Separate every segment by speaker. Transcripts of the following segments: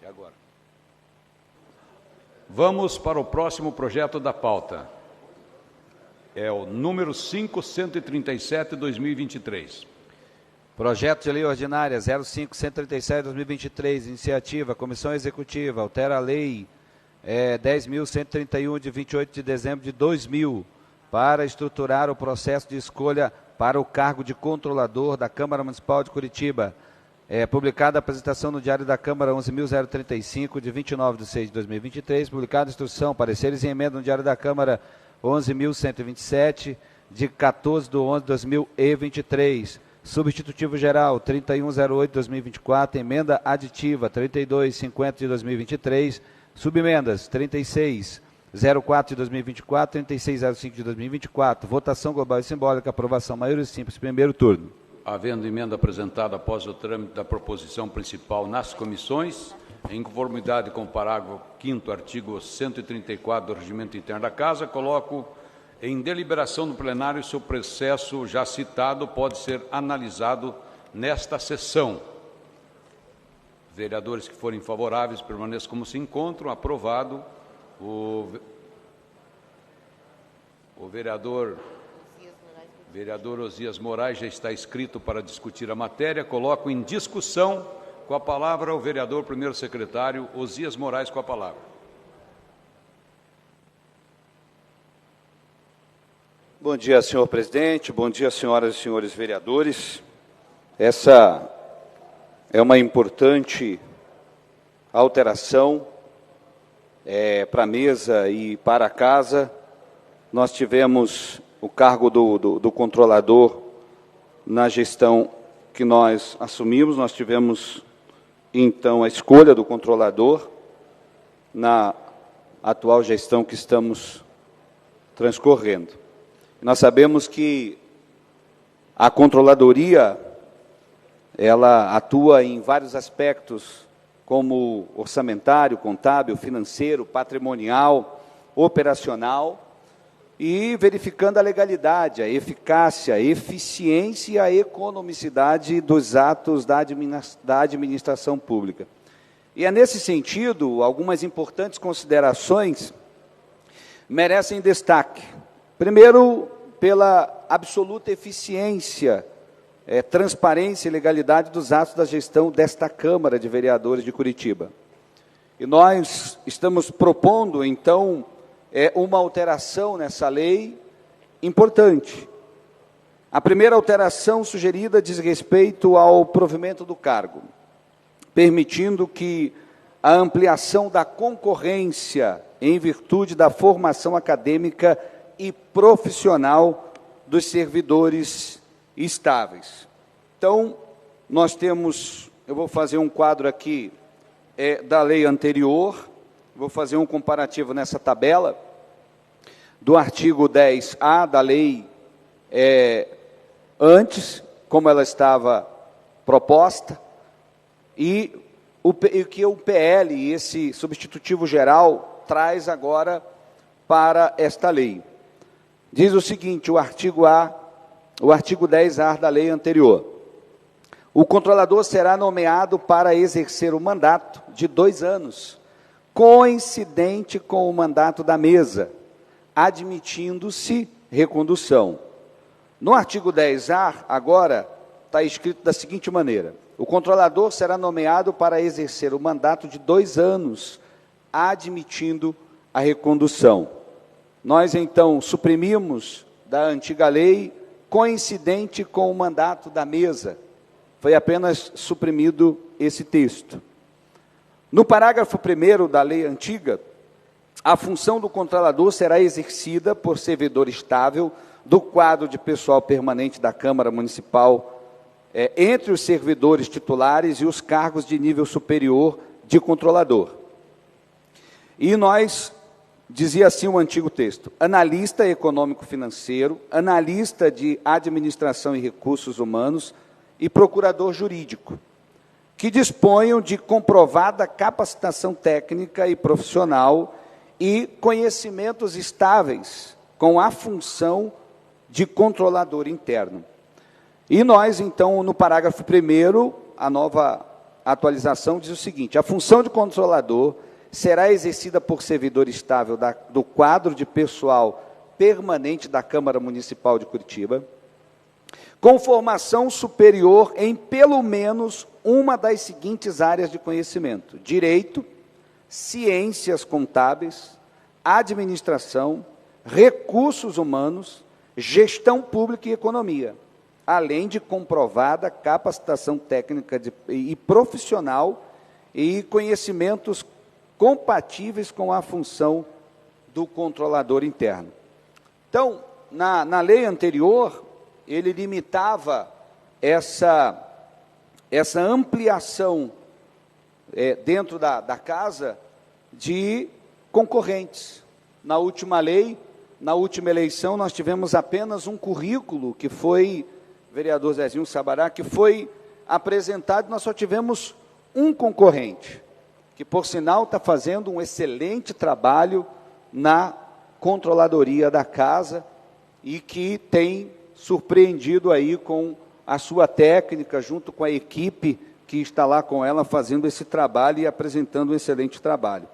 Speaker 1: Agora. Vamos para o próximo projeto da pauta. É o número 5137/2023.
Speaker 2: Projeto de Lei Ordinária 05-137/2023, iniciativa, Comissão Executiva, altera a Lei 10.131, de 28 de dezembro de 2000, para estruturar o processo de escolha para o cargo de controlador da Câmara Municipal de Curitiba. Publicada a apresentação no Diário da Câmara 11.035, de 29 de 6 de 2023, publicada a instrução, pareceres e emenda no Diário da Câmara 11.127, de 14 de 11 de 2023, substitutivo geral 3108 de 2024, emenda aditiva 3250 de 2023, subemendas 3604 de 2024, 3605 de 2024, votação global e simbólica, aprovação maioria simples, primeiro turno.
Speaker 1: Havendo emenda apresentada após o trâmite da proposição principal nas comissões, em conformidade com o parágrafo 5º, artigo 134 do Regimento Interno da Casa, coloco em deliberação no plenário se o processo já citado pode ser analisado nesta sessão. Vereadores que forem favoráveis permaneçam como se encontram. Aprovado. O vereador Osias Moraes já está inscrito para discutir a matéria. Coloco em discussão, com a palavra, o vereador primeiro secretário Osias Moraes, com a palavra.
Speaker 3: Bom dia, senhor presidente. Bom dia, senhoras e senhores vereadores. Essa é uma importante alteração para a mesa e para a casa. Nós tivemos o cargo do controlador na gestão que nós assumimos. Nós tivemos, então, a escolha do controlador na atual gestão que estamos transcorrendo. Nós sabemos que a controladoria, ela atua em vários aspectos, como orçamentário, contábil, financeiro, patrimonial, operacional, e verificando a legalidade, a eficácia, a eficiência e a economicidade dos atos da administração pública. E é nesse sentido, algumas importantes considerações merecem destaque. Primeiro, pela absoluta eficiência, transparência e legalidade dos atos da gestão desta Câmara de Vereadores de Curitiba. E nós estamos propondo, então, uma alteração nessa lei importante. A primeira alteração sugerida diz respeito ao provimento do cargo, permitindo que a ampliação da concorrência em virtude da formação acadêmica e profissional dos servidores estáveis. Então, nós temos, eu vou fazer um quadro aqui da lei anterior, vou fazer um comparativo nessa tabela, do artigo 10A da lei antes, como ela estava proposta, e o que o PL, esse substitutivo geral, traz agora para esta lei. Diz o seguinte, o artigo 10A da lei anterior: o controlador será nomeado para exercer o mandato de 2 anos, coincidente com o mandato da mesa, admitindo-se recondução. No artigo 10A, agora, está escrito da seguinte maneira: o controlador será nomeado para exercer o mandato de 2 anos, admitindo a recondução. Nós, então, suprimimos da antiga lei coincidente com o mandato da mesa. Foi apenas suprimido esse texto. No parágrafo 1º da lei antiga, a função do controlador será exercida por servidor estável do quadro de pessoal permanente da Câmara Municipal, entre os servidores titulares e os cargos de nível superior de controlador. E nós, dizia assim o antigo texto: analista econômico-financeiro, analista de administração e recursos humanos e procurador jurídico, que disponham de comprovada capacitação técnica e profissional e conhecimentos estáveis com a função de controlador interno. E nós, então, no parágrafo 1º, a nova atualização diz o seguinte: a função de controlador será exercida por servidor estável do quadro de pessoal permanente da Câmara Municipal de Curitiba, com formação superior em pelo menos uma das seguintes áreas de conhecimento: direito, ciências contábeis, administração, recursos humanos, gestão pública e economia, além de comprovada capacitação técnica e profissional e conhecimentos compatíveis com a função do controlador interno. Então, na lei anterior, ele limitava essa ampliação dentro da casa de concorrentes. Na última lei, na última eleição, nós tivemos apenas um currículo que foi, vereador Zezinho Sabará, que foi apresentado, nós só tivemos um concorrente, que, por sinal, está fazendo um excelente trabalho na controladoria da casa e que tem surpreendido aí com a sua técnica, junto com a equipe que está lá com ela, fazendo esse trabalho e apresentando um excelente trabalho.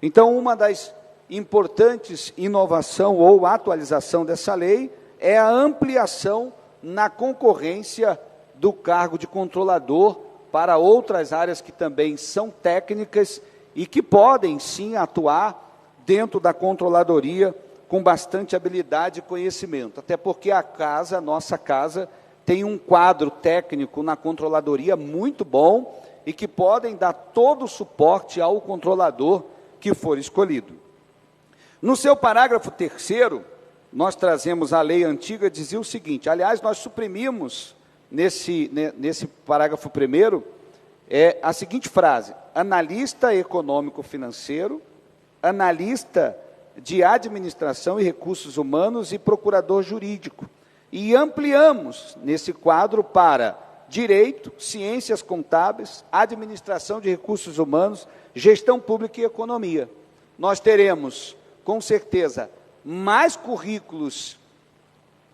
Speaker 3: Então, uma das importantes inovação ou atualização dessa lei é a ampliação na concorrência do cargo de controlador para outras áreas que também são técnicas e que podem, sim, atuar dentro da controladoria com bastante habilidade e conhecimento. Até porque a nossa casa, tem um quadro técnico na controladoria muito bom e que podem dar todo o suporte ao controlador que for escolhido. No seu parágrafo 3º, nós trazemos a lei antiga, dizia o seguinte, aliás, nós suprimimos nesse parágrafo 1º, a seguinte frase: analista econômico-financeiro, analista de administração e recursos humanos e procurador jurídico. E ampliamos nesse quadro para direito, ciências contábeis, administração de recursos humanos, gestão pública e economia. Nós teremos, com certeza, mais currículos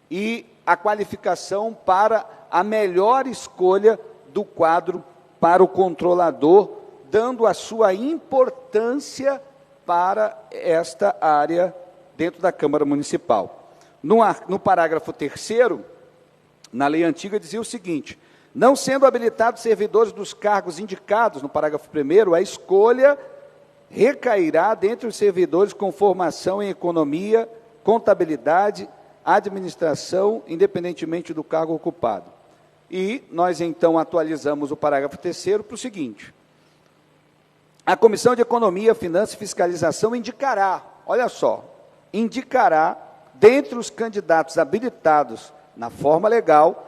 Speaker 3: e a qualificação para a melhor escolha do quadro para o controlador, dando a sua importância para esta área dentro da Câmara Municipal. No parágrafo 3º, na lei antiga, dizia o seguinte: não sendo habilitados servidores dos cargos indicados no parágrafo 1º, a escolha recairá dentre os servidores com formação em economia, contabilidade, administração, independentemente do cargo ocupado. E nós, então, atualizamos o parágrafo 3º para o seguinte: a Comissão de Economia, Finanças e Fiscalização indicará, olha só, indicará, dentre os candidatos habilitados na forma legal,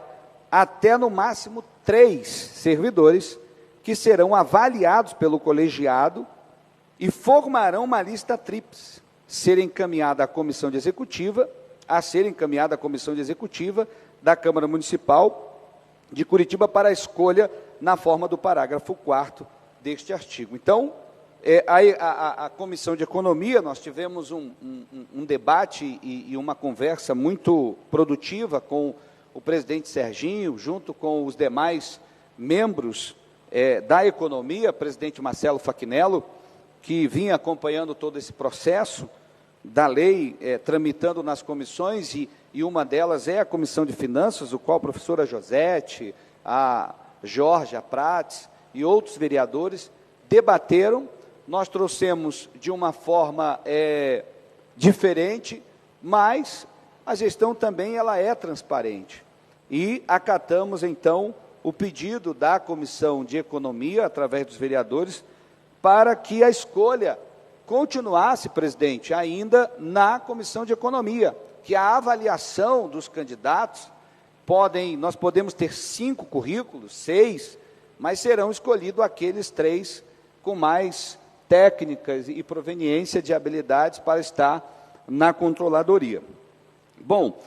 Speaker 3: até no máximo 3 servidores que serão avaliados pelo colegiado e formarão uma lista tríplice, a ser encaminhada à Comissão de Executiva da Câmara Municipal de Curitiba para a escolha na forma do parágrafo 4º deste artigo. Então, a Comissão de Economia, nós tivemos um debate e uma conversa muito produtiva com o presidente Serginho, junto com os demais membros da Economia, presidente Marcelo Fachinello, que vinha acompanhando todo esse processo da lei, tramitando nas comissões, e uma delas é a Comissão de Finanças, o qual a professora Josete, a Jorge, a Prates e outros vereadores debateram. Nós trouxemos de uma forma diferente, mas a gestão também ela é transparente. E acatamos, então, o pedido da Comissão de Economia, através dos vereadores, para que a escolha continuasse, presidente, ainda na Comissão de Economia, que a avaliação dos candidatos nós podemos ter 5 currículos, 6, mas serão escolhidos aqueles 3 com mais técnicas e proveniência de habilidades para estar na controladoria. Bom,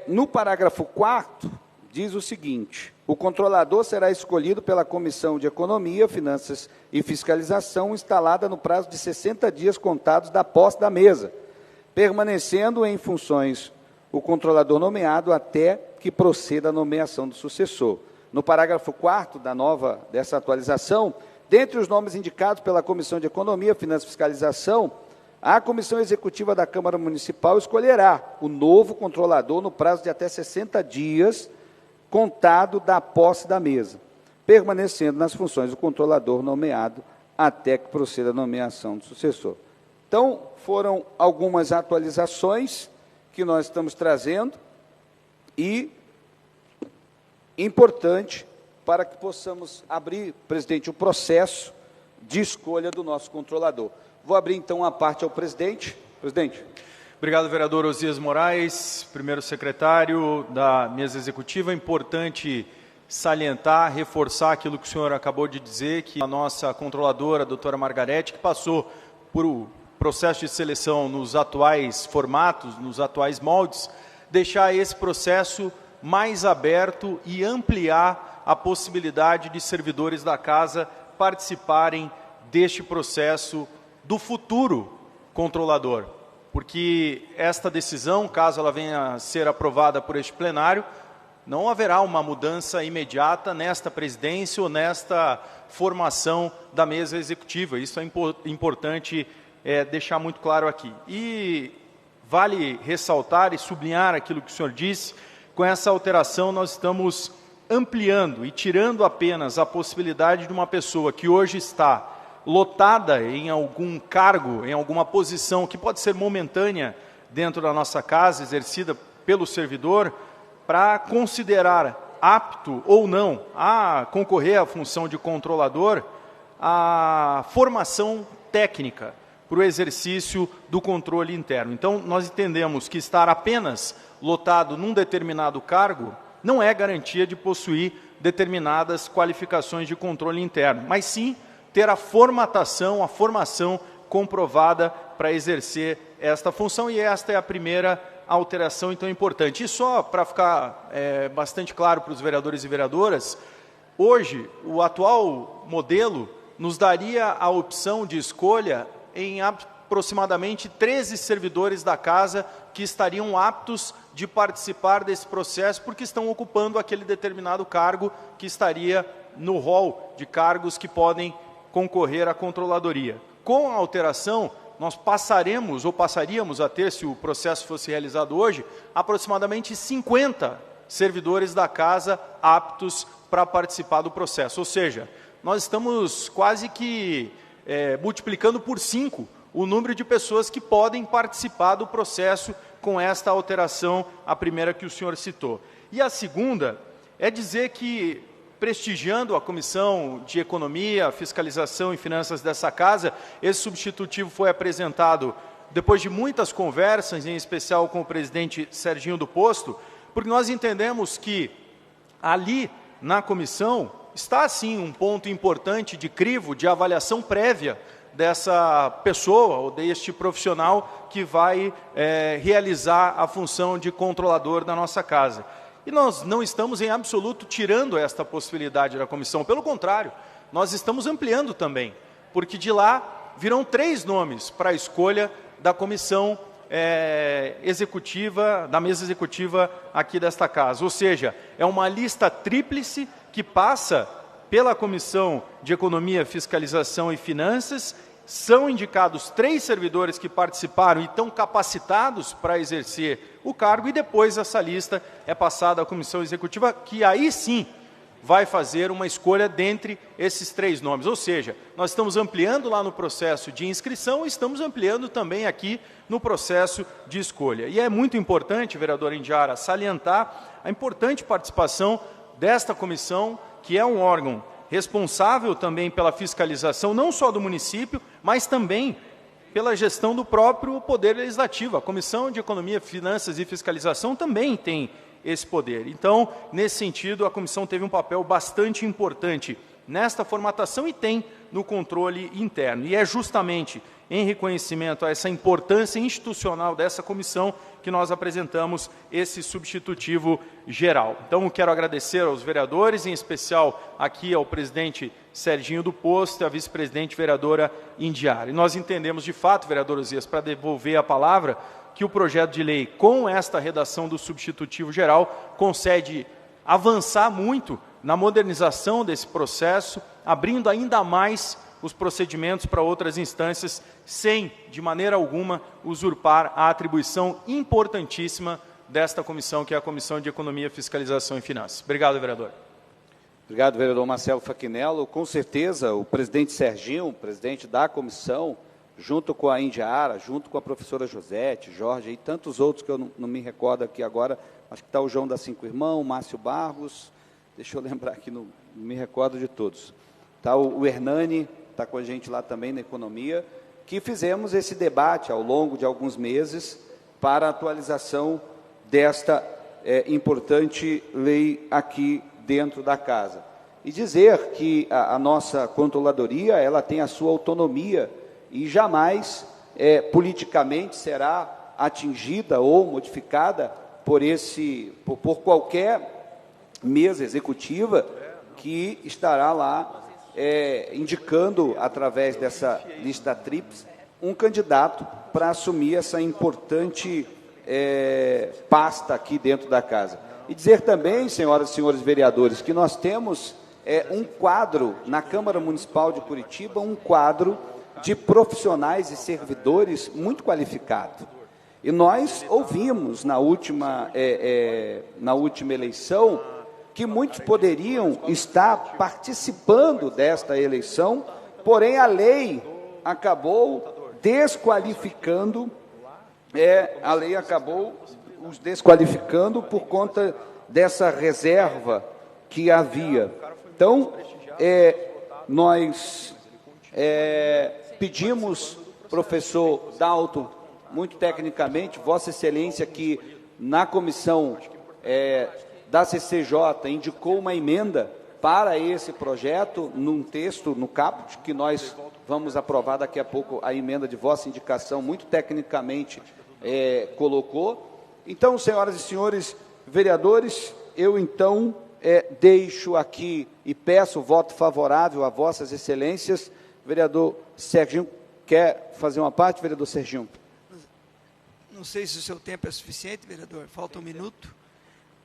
Speaker 3: no parágrafo 4º, diz o seguinte: o controlador será escolhido pela Comissão de Economia, Finanças e Fiscalização, instalada no prazo de 60 dias contados da posse da mesa, permanecendo em funções o controlador nomeado até que proceda a nomeação do sucessor. no parágrafo 4º dessa atualização, dentre os nomes indicados pela Comissão de Economia, Finanças e Fiscalização, a Comissão Executiva da Câmara Municipal escolherá o novo controlador no prazo de até 60 dias, contado da posse da mesa, permanecendo nas funções do controlador nomeado até que proceda a nomeação do sucessor. Então, foram algumas atualizações que nós estamos trazendo e importante para que possamos abrir, presidente, o processo de escolha do nosso controlador. Vou abrir, então, a parte ao presidente. Presidente.
Speaker 4: Obrigado, vereador Osias Moraes, primeiro secretário da mesa executiva. É importante salientar, reforçar aquilo que o senhor acabou de dizer, que a nossa controladora, a doutora Margarete, que passou por o processo de seleção nos atuais formatos, nos atuais moldes, deixar esse processo mais aberto e ampliar a possibilidade de servidores da casa participarem deste processo do futuro controlador, porque esta decisão, caso ela venha a ser aprovada por este plenário, não haverá uma mudança imediata nesta presidência ou nesta formação da mesa executiva. Isso é importante deixar muito claro aqui. E vale ressaltar e sublinhar aquilo que o senhor disse, com essa alteração nós estamos ampliando e tirando apenas a possibilidade de uma pessoa que hoje está lotada em algum cargo, em alguma posição que pode ser momentânea dentro da nossa casa, exercida pelo servidor, para considerar apto ou não a concorrer à função de controlador, a formação técnica para o exercício do controle interno. Então, nós entendemos que estar apenas lotado num determinado cargo não é garantia de possuir determinadas qualificações de controle interno, mas sim ter a formatação, a formação comprovada para exercer esta função, e esta é a primeira alteração, então, importante. E só para ficar bastante claro para os vereadores e vereadoras, hoje, o atual modelo nos daria a opção de escolha em aproximadamente 13 servidores da casa que estariam aptos de participar desse processo, porque estão ocupando aquele determinado cargo que estaria no rol de cargos que podem concorrer à controladoria. Com a alteração, nós passaríamos a ter, se o processo fosse realizado hoje, aproximadamente 50 servidores da casa aptos para participar do processo. Ou seja, nós estamos quase que multiplicando por 5 o número de pessoas que podem participar do processo com esta alteração, a primeira que o senhor citou. E a segunda é dizer que, prestigiando a Comissão de Economia, Fiscalização e Finanças dessa casa, esse substitutivo foi apresentado depois de muitas conversas, em especial com o presidente Serginho do Posto, porque nós entendemos que ali na comissão está, sim, um ponto importante de crivo, de avaliação prévia dessa pessoa ou deste profissional que vai realizar a função de controlador da nossa casa. E nós não estamos em absoluto tirando esta possibilidade da comissão, pelo contrário, nós estamos ampliando também, porque de lá virão 3 nomes para a escolha da comissão executiva, da mesa executiva aqui desta casa. Ou seja, é uma lista tríplice que passa pela Comissão de Economia, Fiscalização e Finanças. São indicados 3 servidores que participaram e estão capacitados para exercer o cargo, e depois essa lista é passada à Comissão Executiva, que aí sim vai fazer uma escolha dentre esses 3 nomes. Ou seja, nós estamos ampliando lá no processo de inscrição e estamos ampliando também aqui no processo de escolha. E é muito importante, vereador Indiara, salientar a importante participação desta comissão, que é um órgão responsável também pela fiscalização, não só do município, mas também pela gestão do próprio Poder Legislativo. A Comissão de Economia, Finanças e Fiscalização também tem esse poder. Então, nesse sentido, a comissão teve um papel bastante importante nesta formatação e tem no controle interno. E é justamente em reconhecimento a essa importância institucional dessa comissão que nós apresentamos esse substitutivo geral. Então, quero agradecer aos vereadores, em especial aqui ao presidente Serginho do Posto e à vice-presidente vereadora Indiara. E nós entendemos, de fato, vereador Osias, para devolver a palavra, que o projeto de lei, com esta redação do substitutivo geral, concede avançar muito na modernização desse processo, abrindo ainda mais os procedimentos para outras instâncias, sem, de maneira alguma, usurpar a atribuição importantíssima desta comissão, que é a Comissão de Economia, Fiscalização e Finanças. Obrigado, vereador.
Speaker 3: Obrigado, vereador Marcelo Fachinello. Com certeza, o presidente Serginho, presidente da comissão, junto com a Indiara, junto com a professora Josete, Jorge e tantos outros que eu não me recordo aqui agora, acho que está o João da Cinco Irmãos, o Márcio Barros, deixa eu lembrar aqui, não me recordo de todos. Está o Hernani, está com a gente lá também na economia, que fizemos esse debate ao longo de alguns meses para a atualização desta importante lei aqui dentro da casa. E dizer que a nossa controladoria, ela tem a sua autonomia e jamais politicamente será atingida ou modificada por qualquer mesa executiva que estará lá indicando, através dessa lista tríplice, um candidato para assumir essa importante pasta aqui dentro da casa. E dizer também, senhoras e senhores vereadores, que nós temos um quadro na Câmara Municipal de Curitiba, um quadro de profissionais e servidores muito qualificado. E nós ouvimos na última eleição que muitos poderiam estar participando desta eleição, porém a lei acabou desqualificando, os desqualificando por conta dessa reserva que havia. Então, nós pedimos, professor Dalton, muito tecnicamente, Vossa Excelência, que na comissão da CCJ indicou uma emenda para esse projeto, num texto, no caput, que nós vamos aprovar daqui a pouco, a emenda de vossa indicação, muito tecnicamente colocou. Então, senhoras e senhores vereadores, eu então deixo aqui e peço o voto favorável a vossas excelências. Vereador Serginho, quer fazer uma parte, vereador Serginho?
Speaker 5: Não sei se o seu tempo é suficiente, vereador, falta um minuto.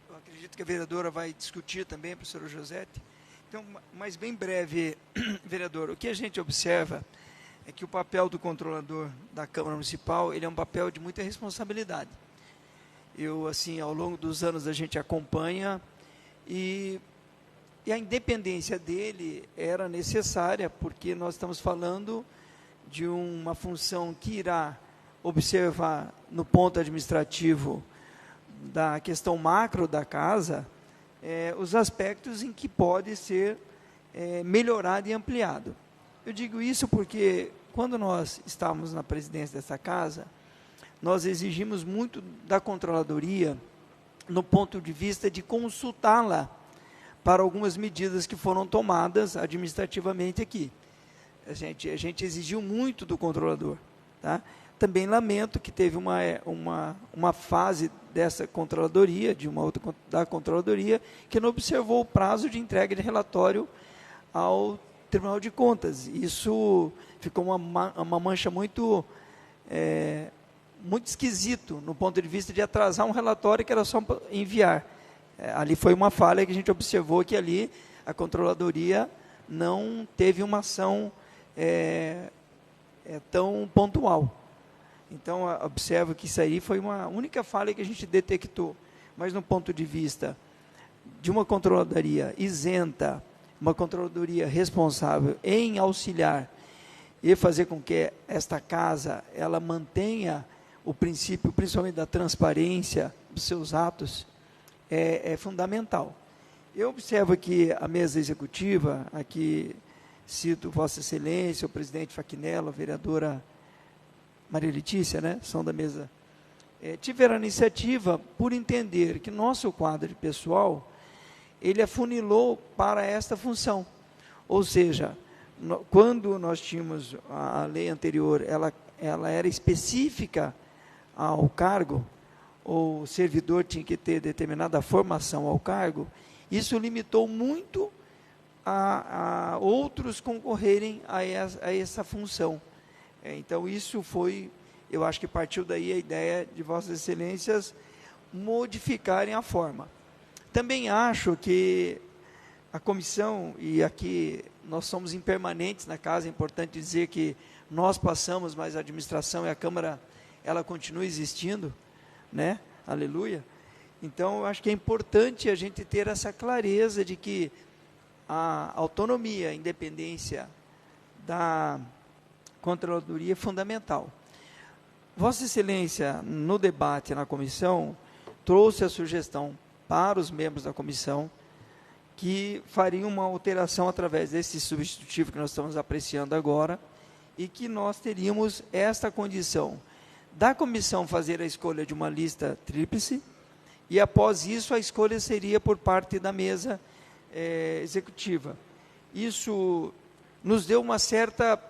Speaker 5: Eu acredito que a vereadora vai discutir também, a professora Josete. Então, mas bem breve, vereador, o que a gente observa é que o papel do controlador da Câmara Municipal, ele é um papel de muita responsabilidade. Assim, ao longo dos anos a gente acompanha e a independência dele era necessária, porque nós estamos falando de uma função que irá observar no ponto administrativo da questão macro da casa, os aspectos em que pode ser melhorado e ampliado. Eu digo isso porque, quando nós estávamos na presidência dessa casa, nós exigimos muito da controladoria no ponto de vista de consultá-la para algumas medidas que foram tomadas administrativamente aqui. A gente exigiu muito do controlador. Tá? Também lamento que teve uma fase dessa controladoria, de uma outra da controladoria, que não observou o prazo de entrega de relatório ao Tribunal de Contas. Isso ficou uma mancha muito esquisito, no ponto de vista de atrasar um relatório que era só enviar. Ali foi uma falha que a gente observou, que ali a controladoria não teve uma ação tão pontual. Então, observo que isso aí foi uma única falha que a gente detectou. Mas, no ponto de vista de uma controladoria isenta, uma controladoria responsável em auxiliar e fazer com que esta casa ela mantenha o princípio, principalmente da transparência dos seus atos, é fundamental. Eu observo que a mesa executiva, aqui cito Vossa Excelência, o presidente Fachinello, a vereadora Maria Letícia, né, são da mesa, tiveram a iniciativa por entender que nosso quadro de pessoal, ele afunilou para esta função. Ou seja, quando nós tínhamos a lei anterior, ela era específica ao cargo, o servidor tinha que ter determinada formação ao cargo, isso limitou muito a outros concorrerem a essa função. Então, isso foi, eu acho que partiu daí a ideia de Vossas Excelências modificarem a forma. Também acho que a comissão, e aqui nós somos impermanentes na casa, é importante dizer que nós passamos, mas a administração e a Câmara, ela continua existindo, né? Aleluia. Então, eu acho que é importante a gente ter essa clareza de que a autonomia, a independência da Controladoria é fundamental. Vossa Excelência, no debate na comissão, trouxe a sugestão para os membros da comissão que faria uma alteração através desse substitutivo que nós estamos apreciando agora e que nós teríamos esta condição da comissão fazer a escolha de uma lista tríplice e, após isso, a escolha seria por parte da mesa executiva. Isso nos deu uma certa...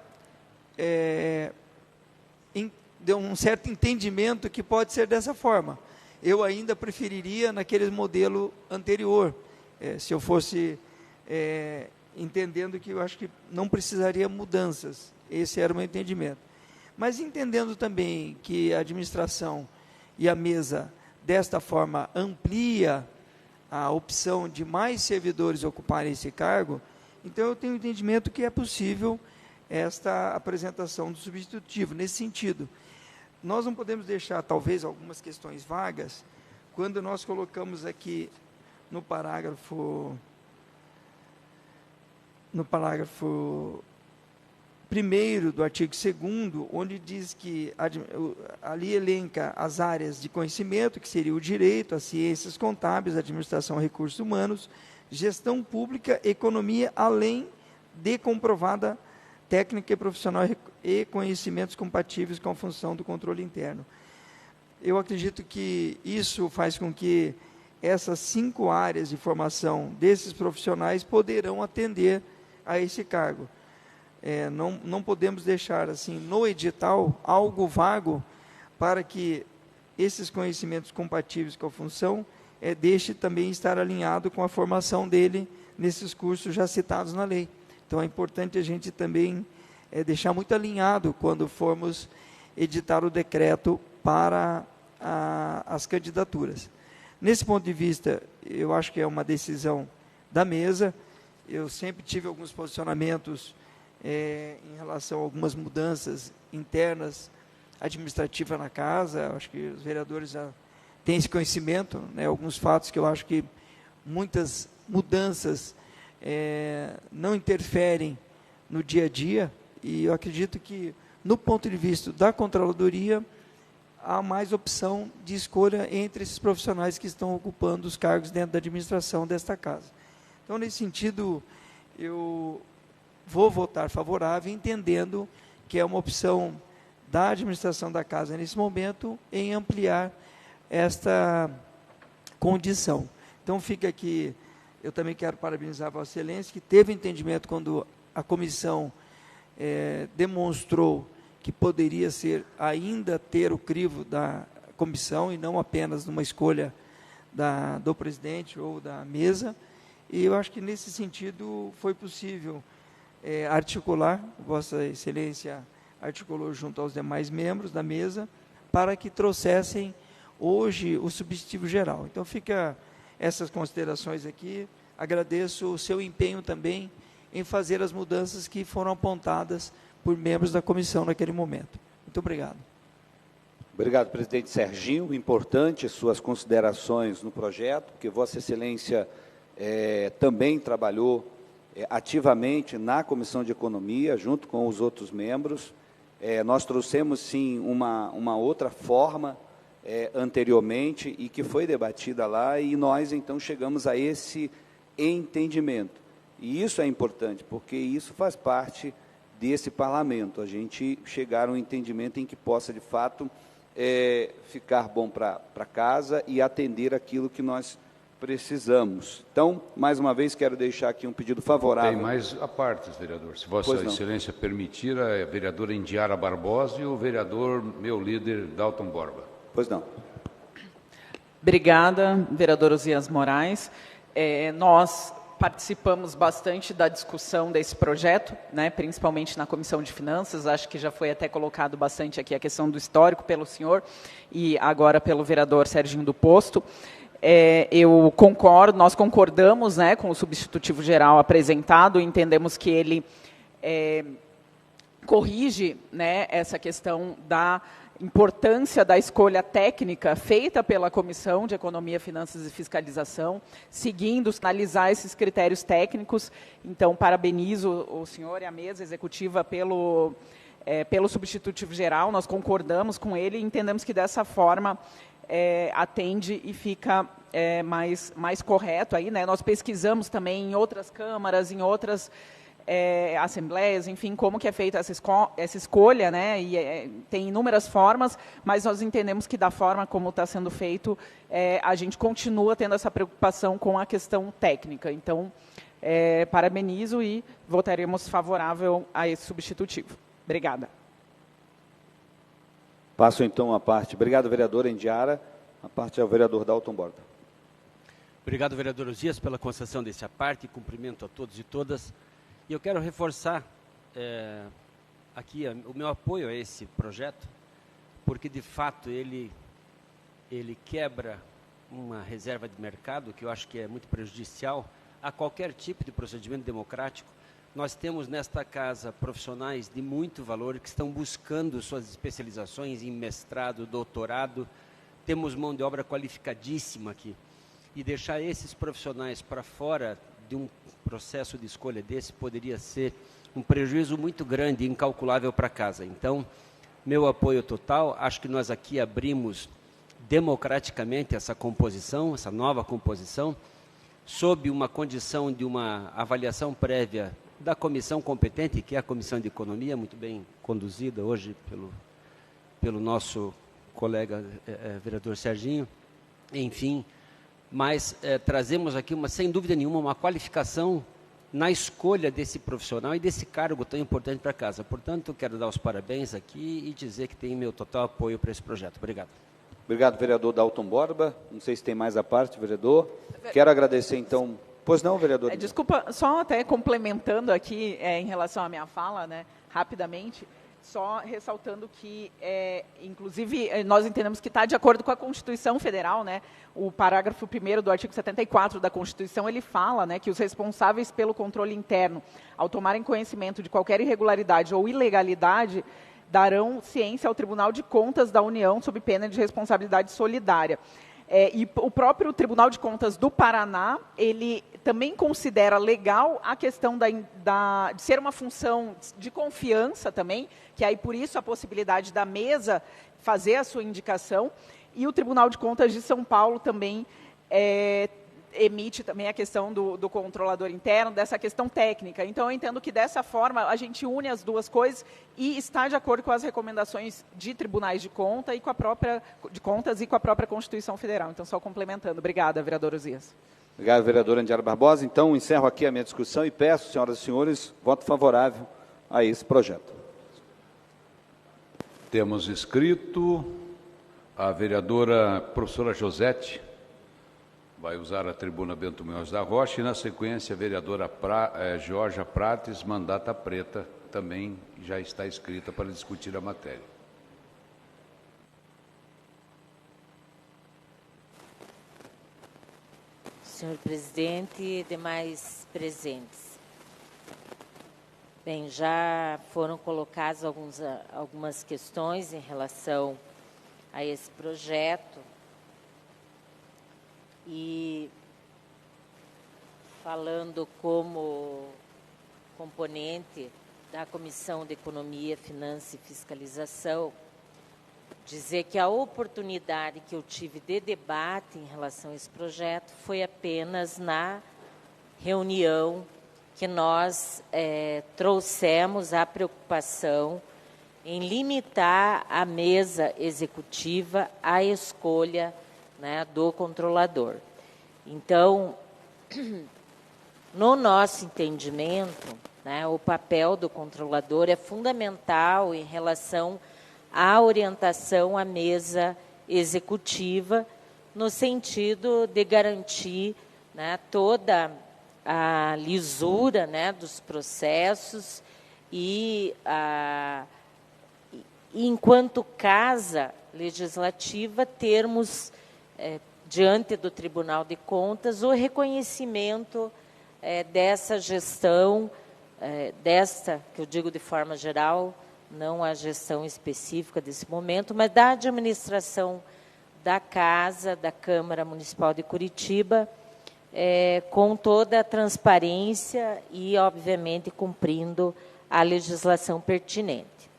Speaker 5: deu um certo entendimento que pode ser dessa forma. Eu ainda preferiria naquele modelo anterior, se eu fosse entendendo que eu acho que não precisaria mudanças. Esse era o meu entendimento. Mas entendendo também que a administração e a mesa, desta forma, amplia a opção de mais servidores ocuparem esse cargo, então eu tenho o entendimento que é possível esta apresentação do substitutivo, nesse sentido. Nós não podemos deixar, talvez, algumas questões vagas, quando nós colocamos aqui no parágrafo 1º do artigo 2º, onde diz que ali elenca as áreas de conhecimento, que seria o direito, as ciências contábeis, administração de recursos humanos, gestão pública, economia, além de comprovada técnica e profissional e conhecimentos compatíveis com a função do controle interno. Eu acredito que isso faz com que essas 5 áreas de formação desses profissionais poderão atender a esse cargo. Não podemos deixar assim no edital algo vago para que esses conhecimentos compatíveis com a função deixe também estar alinhado com a formação dele nesses cursos já citados na lei. Então, é importante a gente também deixar muito alinhado quando formos editar o decreto para as candidaturas. Nesse ponto de vista, eu acho que é uma decisão da mesa. Eu sempre tive alguns posicionamentos em relação a algumas mudanças internas administrativas na casa. Acho que os vereadores já têm esse conhecimento, né, alguns fatos que eu acho que muitas mudanças não interferem no dia a dia, e eu acredito que, no ponto de vista da Controladoria, há mais opção de escolha entre esses profissionais que estão ocupando os cargos dentro da administração desta casa. Então, nesse sentido, eu vou votar favorável, entendendo que é uma opção da administração da casa, nesse momento, em ampliar esta condição. Então, fica aqui, eu também quero parabenizar a Vossa Excelência, que teve entendimento quando a comissão demonstrou que poderia ainda ter o crivo da comissão e não apenas numa escolha do presidente ou da mesa. E eu acho que, nesse sentido, foi possível articular, Vossa Excelência articulou junto aos demais membros da mesa, para que trouxessem hoje o substitutivo geral. Então, fica essas considerações aqui. Agradeço o seu empenho também em fazer as mudanças que foram apontadas por membros da comissão naquele momento. Muito obrigado.
Speaker 3: Obrigado, presidente Serginho. Importante suas considerações no projeto, porque Vossa Excelência também trabalhou ativamente na Comissão de Economia, junto com os outros membros. Nós trouxemos, sim, uma outra forma anteriormente e que foi debatida lá, e nós, então, chegamos a esse entendimento. E isso é importante, porque isso faz parte desse parlamento, a gente chegar a um entendimento em que possa, de fato, ficar bom para casa e atender aquilo que nós precisamos. Então, mais uma vez, quero deixar aqui um pedido favorável.
Speaker 1: Tem mais a parte, vereador. Se Vossa Excelência permitir, a vereadora Indiara Barbosa e o vereador, meu líder, Dalton Borba.
Speaker 3: Pois não.
Speaker 6: Obrigada, vereador Osias Moraes. Nós participamos bastante da discussão desse projeto, né, principalmente na Comissão de Finanças. Acho que já foi até colocado bastante aqui a questão do histórico pelo senhor e agora pelo vereador Serginho do Posto. eu concordo, nós concordamos, né, com o substitutivo geral apresentado, entendemos que ele corrige, né, essa questão da importância da escolha técnica feita pela Comissão de Economia, Finanças e Fiscalização, seguindo, analisar esses critérios técnicos. Então, parabenizo o senhor e a mesa executiva pelo substitutivo geral, nós concordamos com ele e entendemos que dessa forma atende e fica mais correto. Aí, né? Nós pesquisamos também em outras câmaras, em outras assembleias, enfim, como que é feita essa escolha, né? E tem inúmeras formas, mas nós entendemos que da forma como está sendo feito, a gente continua tendo essa preocupação com a questão técnica. Então, parabenizo e votaremos favorável a esse substitutivo. Obrigada.
Speaker 3: Passo então a parte. Obrigado, vereadora Indiara. A parte é o vereador Dalton Borba.
Speaker 7: Obrigado, vereador Osias, pela concessão desse parte. Cumprimento a todos e todas. E eu quero reforçar aqui o meu apoio a esse projeto, porque, de fato, ele quebra uma reserva de mercado que eu acho que é muito prejudicial a qualquer tipo de procedimento democrático. Nós temos nesta casa profissionais de muito valor que estão buscando suas especializações em mestrado, doutorado. Temos mão de obra qualificadíssima aqui. E deixar esses profissionais para fora de um processo de escolha desse poderia ser um prejuízo muito grande e incalculável para a casa. Então, meu apoio total. Acho que nós aqui abrimos democraticamente essa composição, essa nova composição, sob uma condição de uma avaliação prévia da comissão competente, que é a Comissão de Economia, muito bem conduzida hoje pelo nosso colega vereador Serginho. Enfim, mas trazemos aqui, sem dúvida nenhuma, uma qualificação na escolha desse profissional e desse cargo tão importante para a casa. Portanto, quero dar os parabéns aqui e dizer que tem meu total apoio para esse projeto. Obrigado.
Speaker 3: Obrigado, vereador Dalton Borba. Não sei se tem mais a parte, vereador. Quero agradecer, então... Pois não, vereador?
Speaker 6: Desculpa, só até complementando aqui em relação à minha fala, né, rapidamente, só ressaltando que, inclusive, nós entendemos que está de acordo com a Constituição Federal, né, o parágrafo 1º do artigo 74 da Constituição, ele fala, né, que os responsáveis pelo controle interno, ao tomarem conhecimento de qualquer irregularidade ou ilegalidade, darão ciência ao Tribunal de Contas da União sob pena de responsabilidade solidária. E o próprio Tribunal de Contas do Paraná, ele também considera legal a questão de ser uma função de confiança também, que aí por isso a possibilidade da mesa fazer a sua indicação, e o Tribunal de Contas de São Paulo também emite também a questão do controlador interno, dessa questão técnica. Então, eu entendo que, dessa forma, a gente une as duas coisas e está de acordo com as recomendações de tribunais de contas e com a própria Constituição Federal. Então, só complementando. Obrigada, vereador Osias.
Speaker 3: Obrigado, vereadora Indiara Barbosa. Então, encerro aqui a minha discussão e peço, senhoras e senhores, voto favorável a esse projeto.
Speaker 1: Temos inscrito a vereadora professora Josete, vai usar a tribuna Bento Munhoz da Rocha, e, na sequência, a vereadora Georgia Prates, mandata preta, também já está inscrita para discutir a matéria.
Speaker 8: Senhor presidente e demais presentes. Bem, já foram colocadas algumas questões em relação a esse projeto. E falando como componente da Comissão de Economia, Finanças e Fiscalização, dizer que a oportunidade que eu tive de debate em relação a esse projeto foi apenas na reunião que nós trouxemos a preocupação em limitar a mesa executiva à escolha, né, do controlador. Então, no nosso entendimento, né, o papel do controlador é fundamental em relação à orientação à mesa executiva, no sentido de garantir, né, toda a lisura, né, dos processos e, enquanto casa legislativa, termos diante do Tribunal de Contas, o reconhecimento dessa gestão, desta, que eu digo de forma geral, não a gestão específica desse momento, mas da administração da Casa, da Câmara Municipal de Curitiba, com toda a transparência e, obviamente, cumprindo a legislação pertinente.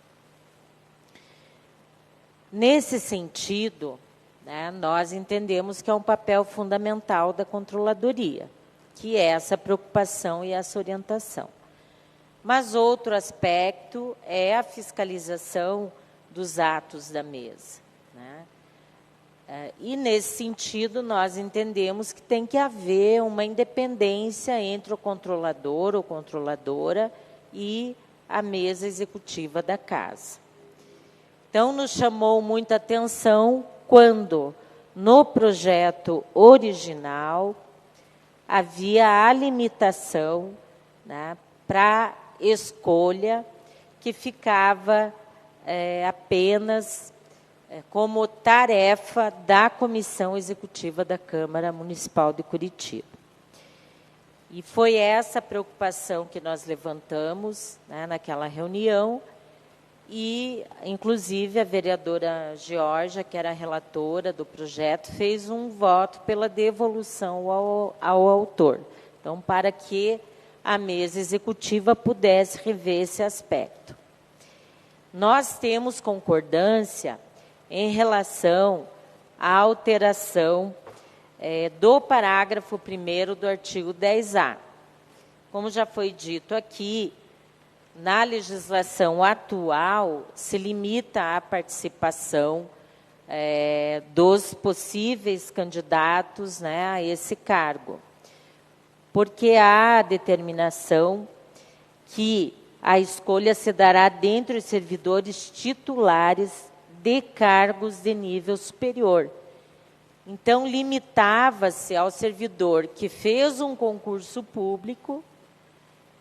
Speaker 8: Nesse sentido, né, nós entendemos que é um papel fundamental da controladoria, que é essa preocupação e essa orientação. Mas outro aspecto é a fiscalização dos atos da mesa, né? E, nesse sentido, nós entendemos que tem que haver uma independência entre o controlador ou controladora e a mesa executiva da Casa. Então, nos chamou muita atenção quando, no projeto original, havia a limitação, né, para escolha, que ficava apenas como tarefa da Comissão Executiva da Câmara Municipal de Curitiba. E foi essa preocupação que nós levantamos, né, naquela reunião, e, inclusive, a vereadora Georgia, que era a relatora do projeto, fez um voto pela devolução ao autor. Então, para que a mesa executiva pudesse rever esse aspecto. Nós temos concordância em relação à alteração do parágrafo 1º do artigo 10A. Como já foi dito aqui, na legislação atual, se limita a participação dos possíveis candidatos, né, a esse cargo, porque há a determinação que a escolha se dará dentre os servidores titulares de cargos de nível superior. Então, limitava-se ao servidor que fez um concurso público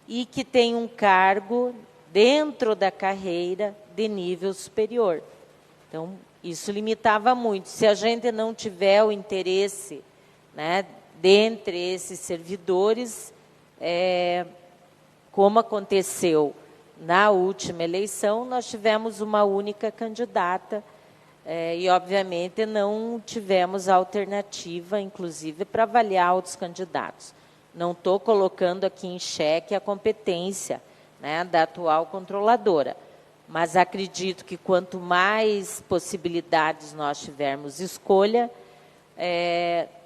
Speaker 8: e que tem um cargo dentro da carreira de nível superior. Então, isso limitava muito. Se a gente não tiver o interesse, né, dentre esses servidores, como aconteceu na última eleição, nós tivemos uma única candidata e, obviamente, não tivemos alternativa, inclusive, para avaliar outros candidatos. Não estou colocando aqui em xeque a competência, né, da atual controladora, mas acredito que quanto mais possibilidades nós tivermos escolha,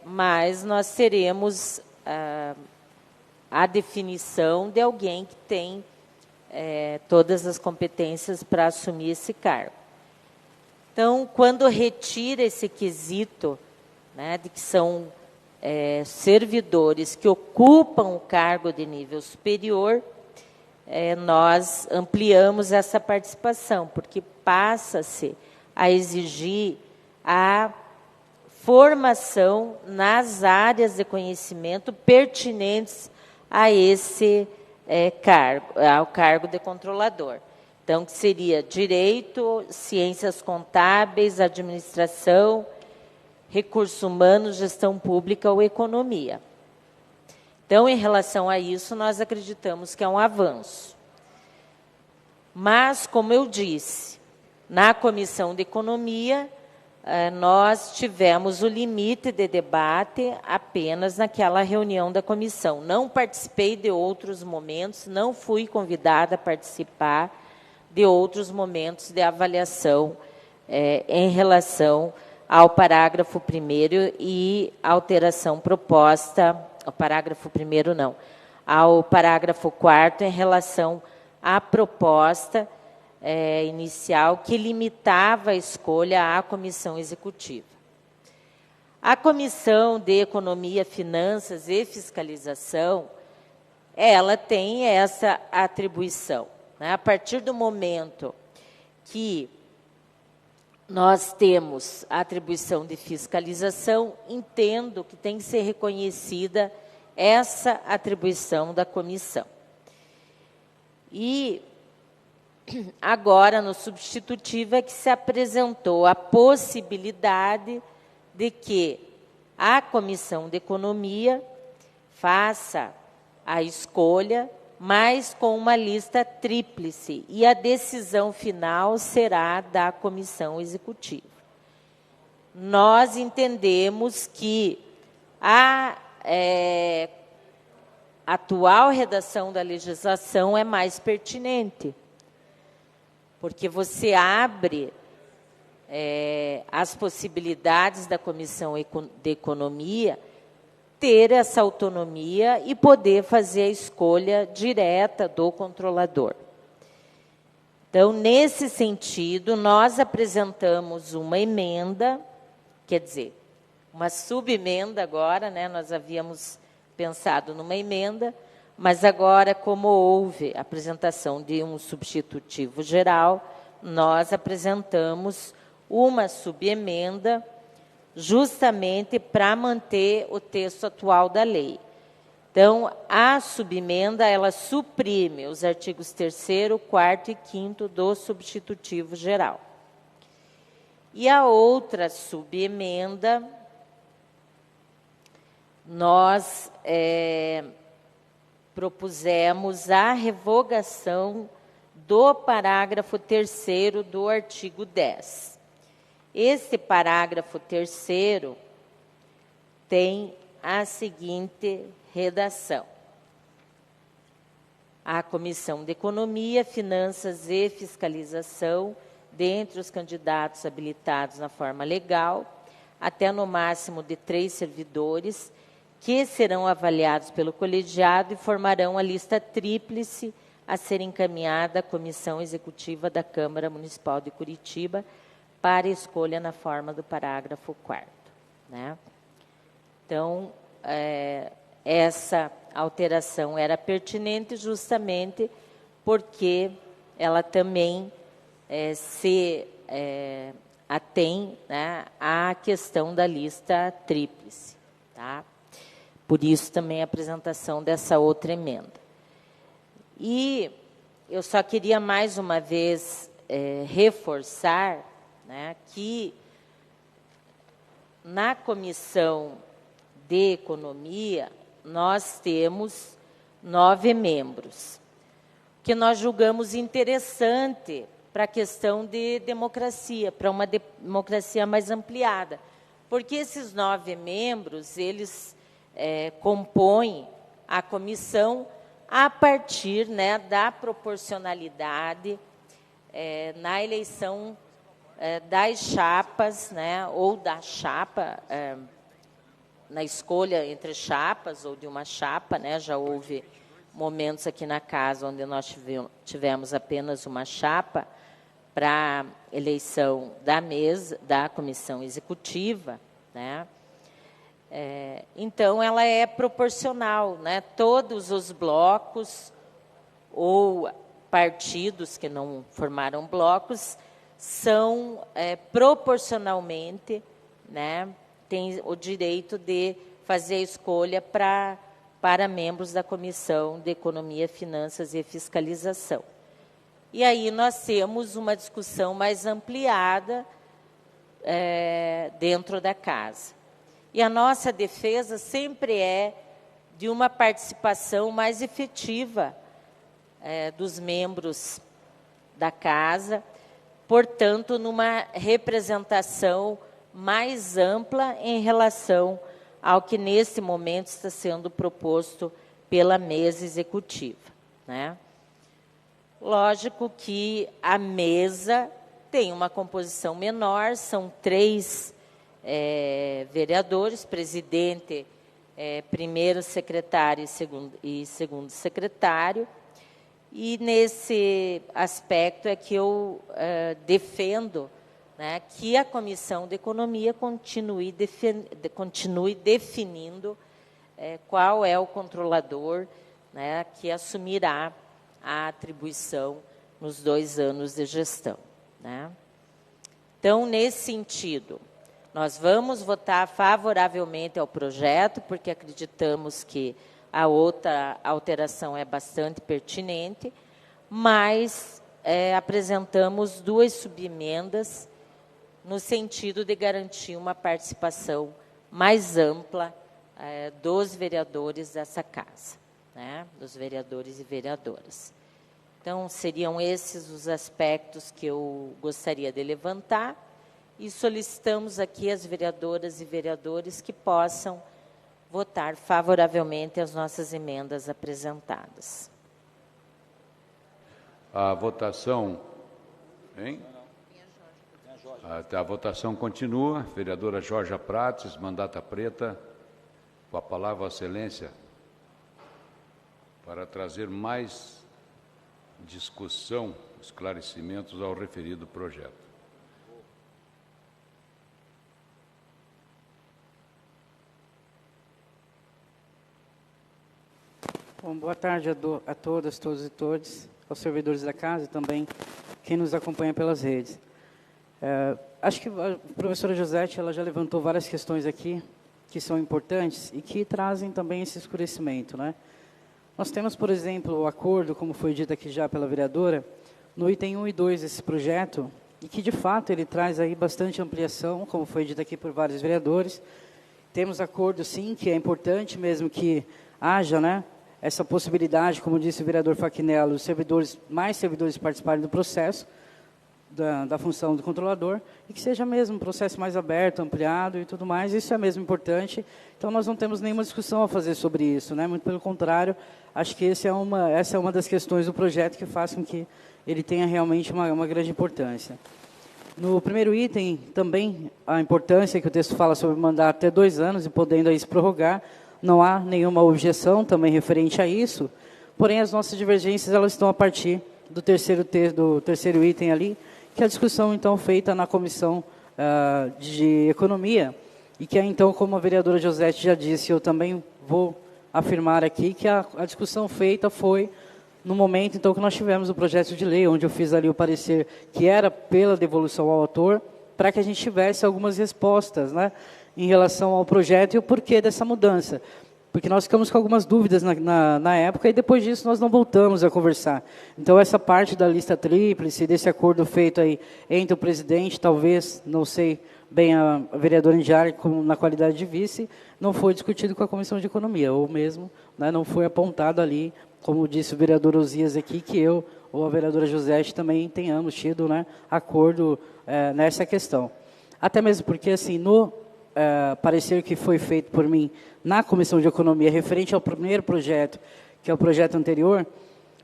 Speaker 8: mais nós teremos a definição de alguém que tem todas as competências para assumir esse cargo. Então, quando retira esse quesito, né, de que são servidores que ocupam o cargo de nível superior, nós ampliamos essa participação, porque passa-se a exigir a formação nas áreas de conhecimento pertinentes a esse cargo, ao cargo de controlador. Então, que seria direito, ciências contábeis, administração, recursos humanos, gestão pública ou economia. Então, em relação a isso, nós acreditamos que é um avanço. Mas, como eu disse, na Comissão de Economia, nós tivemos o limite de debate apenas naquela reunião da comissão. Não participei de outros momentos, não fui convidada a participar de outros momentos de avaliação em relação ao parágrafo 1º e alteração proposta, ao parágrafo 1º não, ao parágrafo 4º em relação à proposta inicial que limitava a escolha à comissão executiva. A Comissão de Economia, Finanças e Fiscalização, ela tem essa atribuição, né? A partir do momento que nós temos a atribuição de fiscalização, entendo que tem que ser reconhecida essa atribuição da comissão. E agora, no substitutivo, é que se apresentou a possibilidade de que a Comissão de Economia faça a escolha, mas com uma lista tríplice, e a decisão final será da Comissão Executiva. Nós entendemos que a atual redação da legislação é mais pertinente, porque você abre as possibilidades da Comissão de Economia ter essa autonomia e poder fazer a escolha direta do controlador. Então, nesse sentido, nós apresentamos uma emenda, quer dizer, uma subemenda agora, né? Nós havíamos pensado numa emenda, mas agora, como houve a apresentação de um substitutivo geral, nós apresentamos uma subemenda justamente para manter o texto atual da lei. Então, a subemenda, ela suprime os artigos 3º, 4º e 5º do substitutivo geral. E a outra subemenda, nós propusemos a revogação do parágrafo 3º do artigo 10. Esse parágrafo 3º tem a seguinte redação: a Comissão de Economia, Finanças e Fiscalização, dentre os candidatos habilitados na forma legal, até no máximo de 3 servidores, que serão avaliados pelo colegiado e formarão a lista tríplice a ser encaminhada à Comissão Executiva da Câmara Municipal de Curitiba para escolha na forma do parágrafo 4º. Né? Então, essa alteração era pertinente justamente porque ela também se atém, né, à questão da lista tríplice. Tá? Por isso também a apresentação dessa outra emenda. E eu só queria mais uma vez reforçar, né, que na Comissão de Economia nós temos 9 membros, que nós julgamos interessante para a questão de democracia, para uma democracia mais ampliada, porque esses 9 membros, eles compõem a comissão a partir, né, da proporcionalidade na eleição das chapas, né, ou da chapa, na escolha entre chapas ou de uma chapa, né, já houve momentos aqui na casa onde nós tivemos apenas uma chapa para eleição da mesa, da comissão executiva, né. Então, ela é proporcional, né, todos os blocos ou partidos que não formaram blocos são proporcionalmente, né, têm o direito de fazer a escolha para membros da Comissão de Economia, Finanças e Fiscalização. E aí nós temos uma discussão mais ampliada dentro da casa. E a nossa defesa sempre é de uma participação mais efetiva dos membros da casa, portanto, numa representação mais ampla em relação ao que, nesse momento, está sendo proposto pela mesa executiva, né? Lógico que a mesa tem uma composição menor, são 3 vereadores, presidente, primeiro secretário e segundo secretário, e nesse aspecto é que eu defendo, né, que a Comissão de Economia continue definindo qual é o controlador, né, que assumirá a atribuição nos 2 anos de gestão, né. Então, nesse sentido, nós vamos votar favoravelmente ao projeto, porque acreditamos que a outra alteração é bastante pertinente, mas apresentamos 2 subemendas no sentido de garantir uma participação mais ampla dos vereadores dessa casa, né, dos vereadores e vereadoras. Então, seriam esses os aspectos que eu gostaria de levantar e solicitamos aqui às vereadoras e vereadores que possam votar favoravelmente as nossas emendas apresentadas.
Speaker 1: A votação... Hein? A votação continua. Vereadora Jorge Prates, mandata preta, com a palavra, Vossa Excelência, para trazer mais discussão, esclarecimentos ao referido projeto.
Speaker 9: Bom, boa tarde a todas, todos e todos, aos servidores da casa e também quem nos acompanha pelas redes. Acho que a professora Josete ela já levantou várias questões aqui que são importantes e que trazem também esse esclarecimento, né? Nós temos, por exemplo, o acordo, como foi dito aqui já pela vereadora, no item 1 e 2 desse projeto, e que, de fato, ele traz aí bastante ampliação, como foi dito aqui por vários vereadores. Temos acordo, sim, que é importante mesmo que haja, né, essa possibilidade, como disse o vereador Faquinello, mais servidores participarem do processo, da função do controlador, e que seja mesmo um processo mais aberto, ampliado e tudo mais, isso é mesmo importante. Então, nós não temos nenhuma discussão a fazer sobre isso, né? Muito pelo contrário, acho que essa é uma das questões do projeto que faz com que ele tenha realmente uma grande importância. No primeiro item, também, a importância que o texto fala sobre mandar até 2 anos e podendo aí se prorrogar, não há nenhuma objeção também referente a isso, porém, as nossas divergências elas estão a partir do terceiro item ali, que é a discussão, então, feita na Comissão de Economia, e que, então, como a vereadora Josete já disse, eu também vou afirmar aqui que a discussão feita foi no momento, então, que nós tivemos o projeto de lei, onde eu fiz ali o parecer que era pela devolução ao autor, para que a gente tivesse algumas respostas, né, em relação ao projeto e o porquê dessa mudança. Porque nós ficamos com algumas dúvidas na época e depois disso nós não voltamos a conversar. Então, essa parte da lista tríplice, desse acordo feito aí entre o presidente, talvez, não sei bem a vereadora Indiara, na qualidade de vice, não foi discutido com a Comissão de Economia, ou mesmo, né, não foi apontado ali, como disse o vereador Osias aqui, que eu ou a vereadora Josete também tenhamos tido, né, acordo nessa questão. Até mesmo porque, assim, no parecer que foi feito por mim na Comissão de Economia, referente ao primeiro projeto, que é o projeto anterior,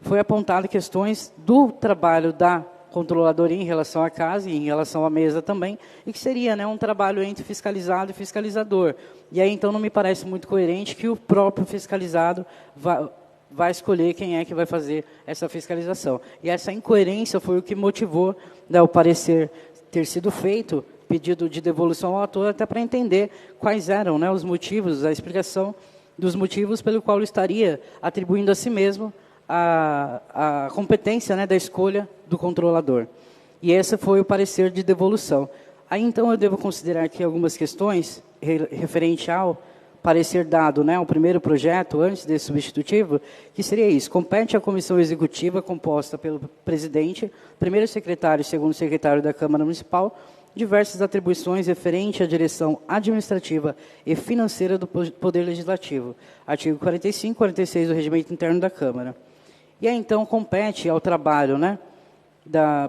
Speaker 9: foi apontado questões do trabalho da controladoria em relação à casa e em relação à mesa também, e que seria, né, um trabalho entre fiscalizado e fiscalizador. E aí, então, não me parece muito coerente que o próprio fiscalizado vai escolher quem é que vai fazer essa fiscalização. E essa incoerência foi o que motivou, né, o parecer ter sido feito, pedido de devolução ao autor, até para entender quais eram, né, os motivos, a explicação dos motivos pelo qual ele estaria atribuindo a si mesmo a competência, né, da escolha do controlador. E esse foi o parecer de devolução. Aí, então, eu devo considerar aqui algumas questões referente ao parecer dado, né, ao primeiro projeto, antes desse substitutivo, que seria isso: compete à comissão executiva, composta pelo presidente, primeiro secretário e segundo secretário da Câmara Municipal, diversas atribuições referentes à direção administrativa e financeira do Poder Legislativo. Artigo 45 e 46 do Regimento Interno da Câmara. E aí, então, compete ao trabalho, né,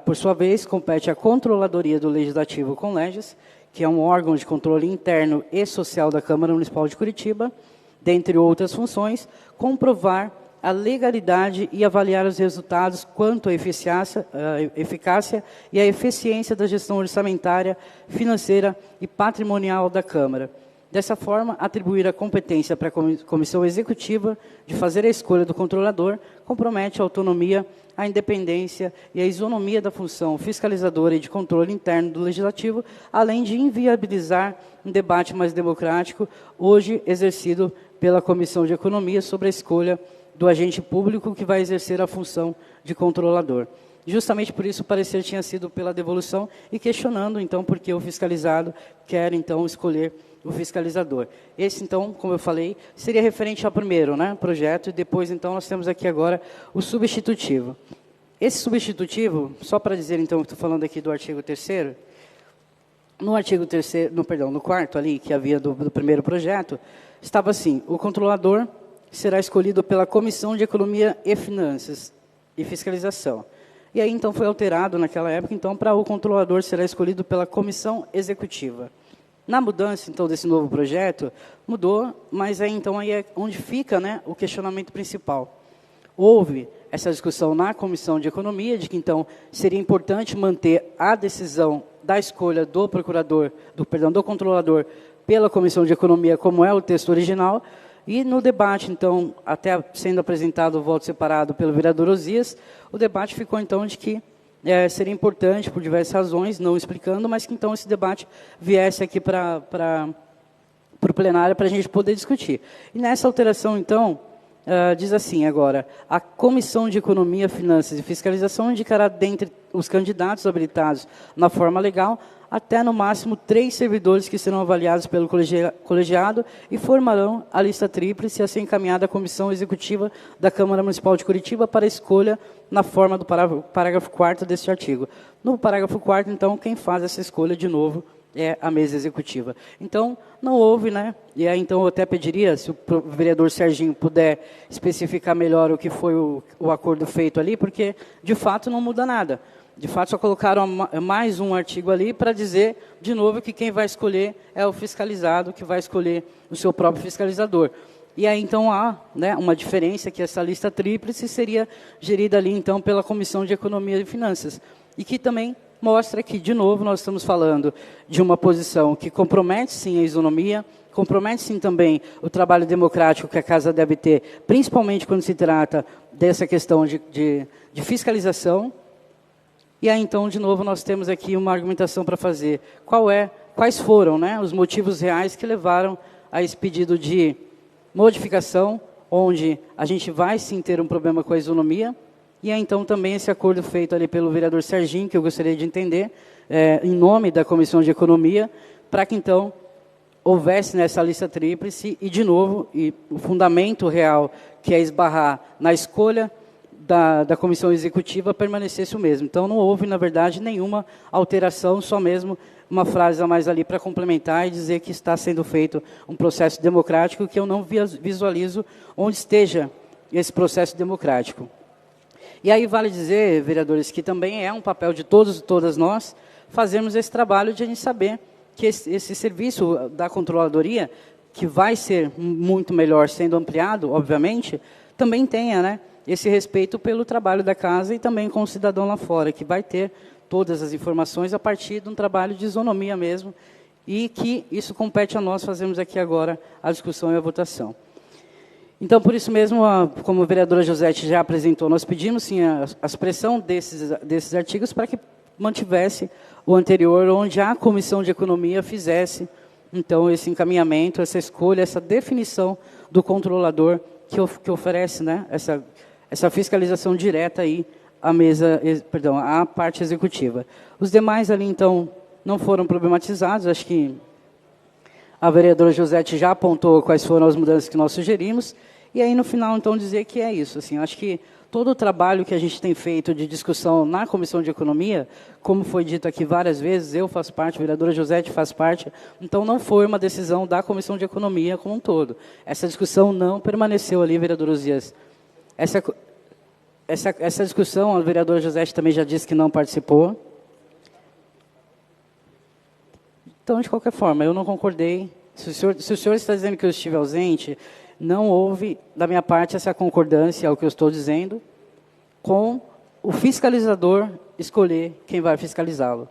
Speaker 9: por sua vez, compete à Controladoria do Legislativo com Leges, que é um órgão de controle interno e social da Câmara Municipal de Curitiba, dentre outras funções, comprovar a legalidade e avaliar os resultados quanto à eficácia e à eficiência da gestão orçamentária, financeira e patrimonial da Câmara. Dessa forma, atribuir a competência para a Comissão Executiva de fazer a escolha do controlador compromete a autonomia, a independência e a isonomia da função fiscalizadora e de controle interno do Legislativo, além de inviabilizar um debate mais democrático, hoje exercido pela Comissão de Economia sobre a escolha do agente público que vai exercer a função de controlador. Justamente por isso o parecer tinha sido pela devolução e questionando, então, por que o fiscalizado quer, então, escolher o fiscalizador. Esse, então, como eu falei, seria referente ao primeiro, né, projeto, e depois, então, nós temos aqui agora o substitutivo. Esse substitutivo, só para dizer, então, que estou falando aqui do artigo 3º, no artigo 3º, no 4º ali, que havia do primeiro projeto, estava assim: o controlador será escolhido pela Comissão de Economia e Finanças e Fiscalização. E aí, então, foi alterado naquela época, então, para o controlador será escolhido pela Comissão Executiva. Na mudança, então, desse novo projeto, mudou, mas aí, então, aí é onde fica, né, o questionamento principal. Houve essa discussão na Comissão de Economia, de que, então, seria importante manter a decisão da escolha do procurador, do controlador, pela Comissão de Economia, como é o texto original. E no debate, então, até sendo apresentado o voto separado pelo vereador Osias, o debate ficou, então, de que seria importante, por diversas razões, não explicando, mas que, então, esse debate viesse aqui para o plenário para a gente poder discutir. E nessa alteração, então, diz assim agora: a Comissão de Economia, Finanças e Fiscalização indicará, dentre os candidatos habilitados na forma legal, até no máximo 3 servidores que serão avaliados pelo colegiado e formarão a lista tríplice a ser encaminhada à Comissão Executiva da Câmara Municipal de Curitiba para escolha na forma do parágrafo 4º deste artigo. No parágrafo 4º, então, quem faz essa escolha, de novo, é a mesa executiva. Então, não houve, né? E aí, então, eu até pediria, se o vereador Serginho puder especificar melhor o que foi o acordo feito ali, porque, de fato, não muda nada. De fato, só colocaram mais um artigo ali para dizer, de novo, que quem vai escolher é o fiscalizado, que vai escolher o seu próprio fiscalizador. E aí, então, há, né, uma diferença, que essa lista tríplice seria gerida ali, então, pela Comissão de Economia e Finanças. E que também mostra que, de novo, nós estamos falando de uma posição que compromete, sim, a isonomia, compromete, sim, também o trabalho democrático que a Casa deve ter, principalmente quando se trata dessa questão de fiscalização. E aí, então, de novo, nós temos aqui uma argumentação para fazer. Quais foram, né, os motivos reais que levaram a esse pedido de modificação, onde a gente vai, sim, ter um problema com a isonomia. E aí, então, também esse acordo feito ali pelo vereador Serginho, que eu gostaria de entender, em nome da Comissão de Economia, para que, então, houvesse nessa lista tríplice e, de novo, o fundamento real, que é esbarrar na escolha da Comissão Executiva, permanecesse o mesmo. Então, não houve, na verdade, nenhuma alteração, só mesmo uma frase a mais ali para complementar e dizer que está sendo feito um processo democrático, que eu não visualizo onde esteja esse processo democrático. E aí vale dizer, vereadores, que também é um papel de todos e todas nós fazermos esse trabalho de a gente saber que esse serviço da controladoria, que vai ser muito melhor sendo ampliado, obviamente, também tenha, né, esse respeito pelo trabalho da casa e também com o cidadão lá fora, que vai ter todas as informações a partir de um trabalho de isonomia mesmo, e que isso compete a nós fazermos aqui agora a discussão e a votação. Então, por isso mesmo, como a vereadora Josete já apresentou, nós pedimos, sim, a supressão desses artigos para que mantivesse o anterior, onde a Comissão de Economia fizesse, então, esse encaminhamento, essa escolha, essa definição do controlador que oferece, né, essa fiscalização direta aí à parte executiva. Os demais ali, então, não foram problematizados. Acho que a vereadora Josete já apontou quais foram as mudanças que nós sugerimos. E aí, no final, então, dizer que é isso. Assim, acho que todo o trabalho que a gente tem feito de discussão na Comissão de Economia, como foi dito aqui várias vezes, eu faço parte, a vereadora Josete faz parte, então não foi uma decisão da Comissão de Economia como um todo. Essa discussão não permaneceu ali, vereador Osias. Essa discussão, a vereadora Josete também já disse que não participou. Então, de qualquer forma, eu não concordei. Se o senhor está dizendo que eu estive ausente, não houve, da minha parte, essa concordância ao que eu estou dizendo, com o fiscalizador escolher quem vai fiscalizá-lo.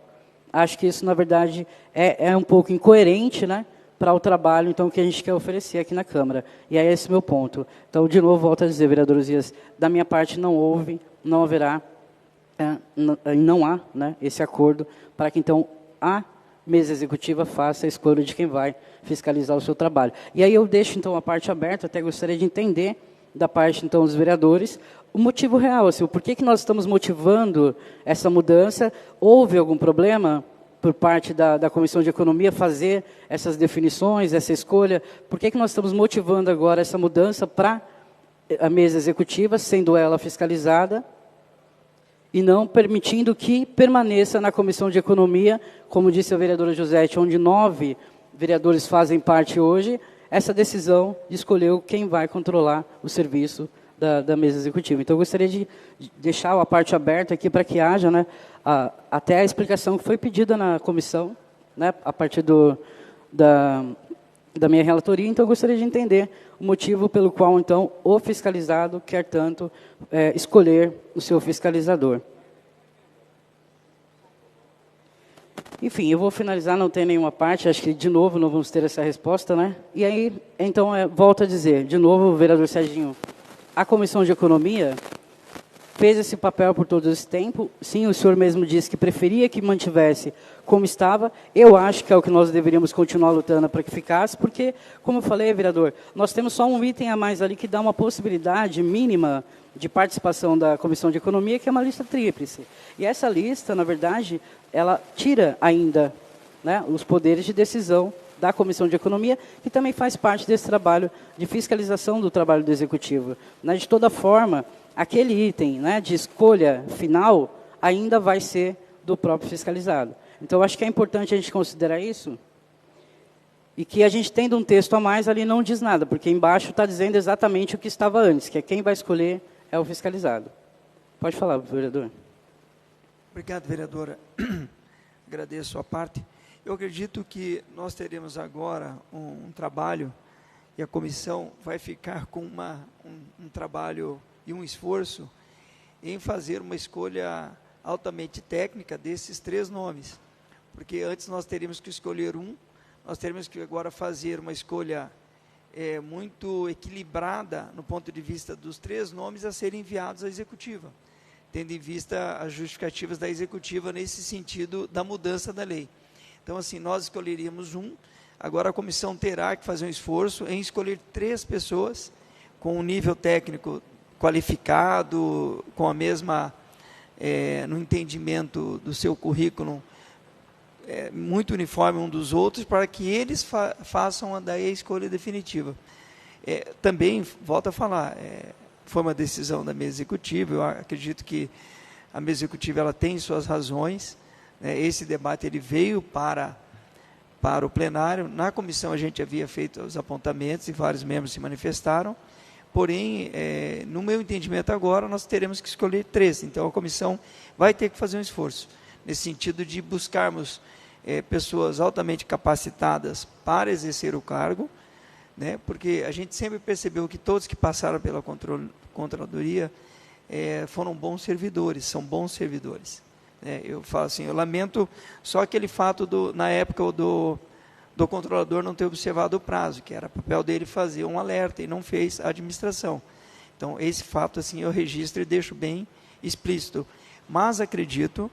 Speaker 9: Acho que isso, na verdade, é um pouco incoerente, né, para o trabalho, então, que a gente quer oferecer aqui na Câmara. E é esse meu ponto. Então, de novo, volto a dizer, vereador Osias, da minha parte não houve, não haverá, não há, né, esse acordo para que, então, a mesa executiva faça a escolha de quem vai fiscalizar o seu trabalho. E aí eu deixo, então, a parte aberta, até gostaria de entender, da parte, então, dos vereadores, o motivo real, assim, o porquê que nós estamos motivando essa mudança. Houve algum problema por parte da Comissão de Economia fazer essas definições, essa escolha? Por que nós estamos motivando agora essa mudança para a mesa executiva, sendo ela fiscalizada? e não permitindo que permaneça na Comissão de Economia, como disse a vereadora Josete, onde 9 vereadores fazem parte hoje, essa decisão de escolher quem vai controlar o serviço da mesa executiva. Então, eu gostaria de deixar a parte aberta aqui para que haja, né, até a explicação que foi pedida na comissão, né, a partir da minha relatoria. Então, eu gostaria de entender o motivo pelo qual, então, o fiscalizado quer tanto escolher o seu fiscalizador. Enfim, eu vou finalizar, não tem nenhuma parte, acho que, de novo, não vamos ter essa resposta, né? E aí, então, volto a dizer, de novo, vereador Serginho, a Comissão de Economia fez esse papel por todo esse tempo. Sim, o senhor mesmo disse que preferia que mantivesse como estava. Eu acho que é o que nós deveríamos continuar lutando para que ficasse, porque, como eu falei, vereador, nós temos só um item a mais ali que dá uma possibilidade mínima de participação da Comissão de Economia, que é uma lista tríplice. E essa lista, na verdade, ela tira ainda, né, os poderes de decisão da Comissão de Economia, que também faz parte desse trabalho de fiscalização do trabalho do Executivo. De toda forma, aquele item, né, de escolha final ainda vai ser do próprio fiscalizado. Então, acho que é importante a gente considerar isso, e que a gente tendo um texto a mais ali não diz nada, porque embaixo está dizendo exatamente o que estava antes, que é quem vai escolher é o fiscalizado. Pode falar, vereador.
Speaker 5: Obrigado, vereadora. Agradeço a parte. Eu acredito que nós teremos agora um trabalho, e a comissão vai ficar com um trabalho e um esforço em fazer uma escolha altamente técnica desses 3 nomes. Porque antes nós teríamos que escolher um, nós teríamos que agora fazer uma escolha muito equilibrada no ponto de vista dos 3 nomes a serem enviados à executiva, tendo em vista as justificativas da executiva nesse sentido da mudança da lei. Então, assim, nós escolheríamos um, agora a comissão terá que fazer um esforço em escolher 3 pessoas com um nível técnico qualificado, com a mesma, no entendimento do seu currículo, muito uniforme um dos outros, para que eles façam daí a escolha definitiva. Também, volto a falar, foi uma decisão da mesa executiva, eu acredito que a mesa executiva ela tem suas razões, esse debate ele veio para o plenário, na comissão a gente havia feito os apontamentos e vários membros se manifestaram, porém, no meu entendimento agora, nós teremos que escolher 3, então a comissão vai ter que fazer um esforço, nesse sentido de buscarmos pessoas altamente capacitadas para exercer o cargo, né, porque a gente sempre percebeu que todos que passaram pela controladoria foram bons servidores, são bons servidores. Eu falo assim, eu lamento só aquele fato, na época, do controlador não ter observado o prazo, que era papel dele fazer um alerta, e não fez a administração. Então, esse fato assim, eu registro e deixo bem explícito. Mas acredito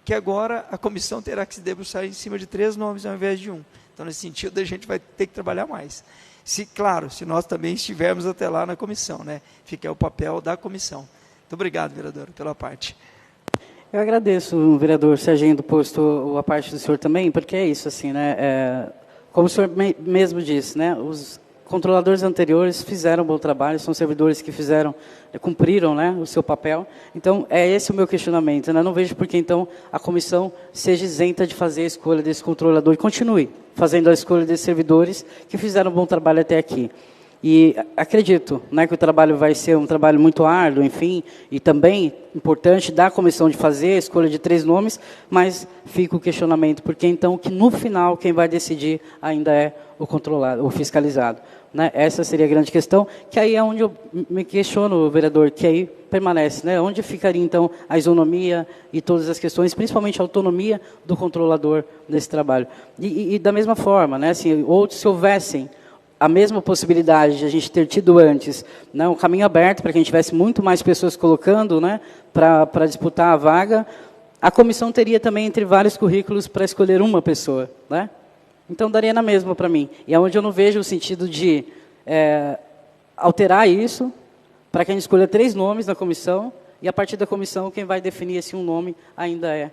Speaker 5: que agora a comissão terá que se debruçar em cima de 3 nomes ao invés de um. Então, nesse sentido, a gente vai ter que trabalhar mais. Claro, se nós também estivermos até lá na comissão, né? Fica o papel da comissão. Muito obrigado, vereador, pela parte.
Speaker 9: Eu agradeço, vereador Serginho, do posto a parte do senhor também, porque é isso, assim, né? Como o senhor mesmo disse, né? Os controladores anteriores fizeram um bom trabalho, são servidores que cumpriram, né, o seu papel. Então, é esse o meu questionamento, né? Não vejo por que, então, a comissão seja isenta de fazer a escolha desse controlador e continue fazendo a escolha desses servidores que fizeram um bom trabalho até aqui. E acredito, né, que o trabalho vai ser um trabalho muito árduo, enfim, e também importante da comissão de fazer a escolha de 3 nomes, mas fica o questionamento, porque então que no final quem vai decidir ainda é o controlado, o fiscalizado. Né? Essa seria a grande questão, que aí é onde eu me questiono, vereador, que aí permanece, né? Onde ficaria então a isonomia e todas as questões, principalmente a autonomia do controlador nesse trabalho. E da mesma forma, né, assim, ou se houvessem a mesma possibilidade de a gente ter tido antes, né, um caminho aberto para que a gente tivesse muito mais pessoas colocando, né, para disputar a vaga, a comissão teria também entre vários currículos para escolher uma pessoa, né? Então daria na mesma para mim. E é onde eu não vejo o sentido de alterar isso para que a gente escolha 3 nomes na comissão e a partir da comissão quem vai definir esse um nome ainda é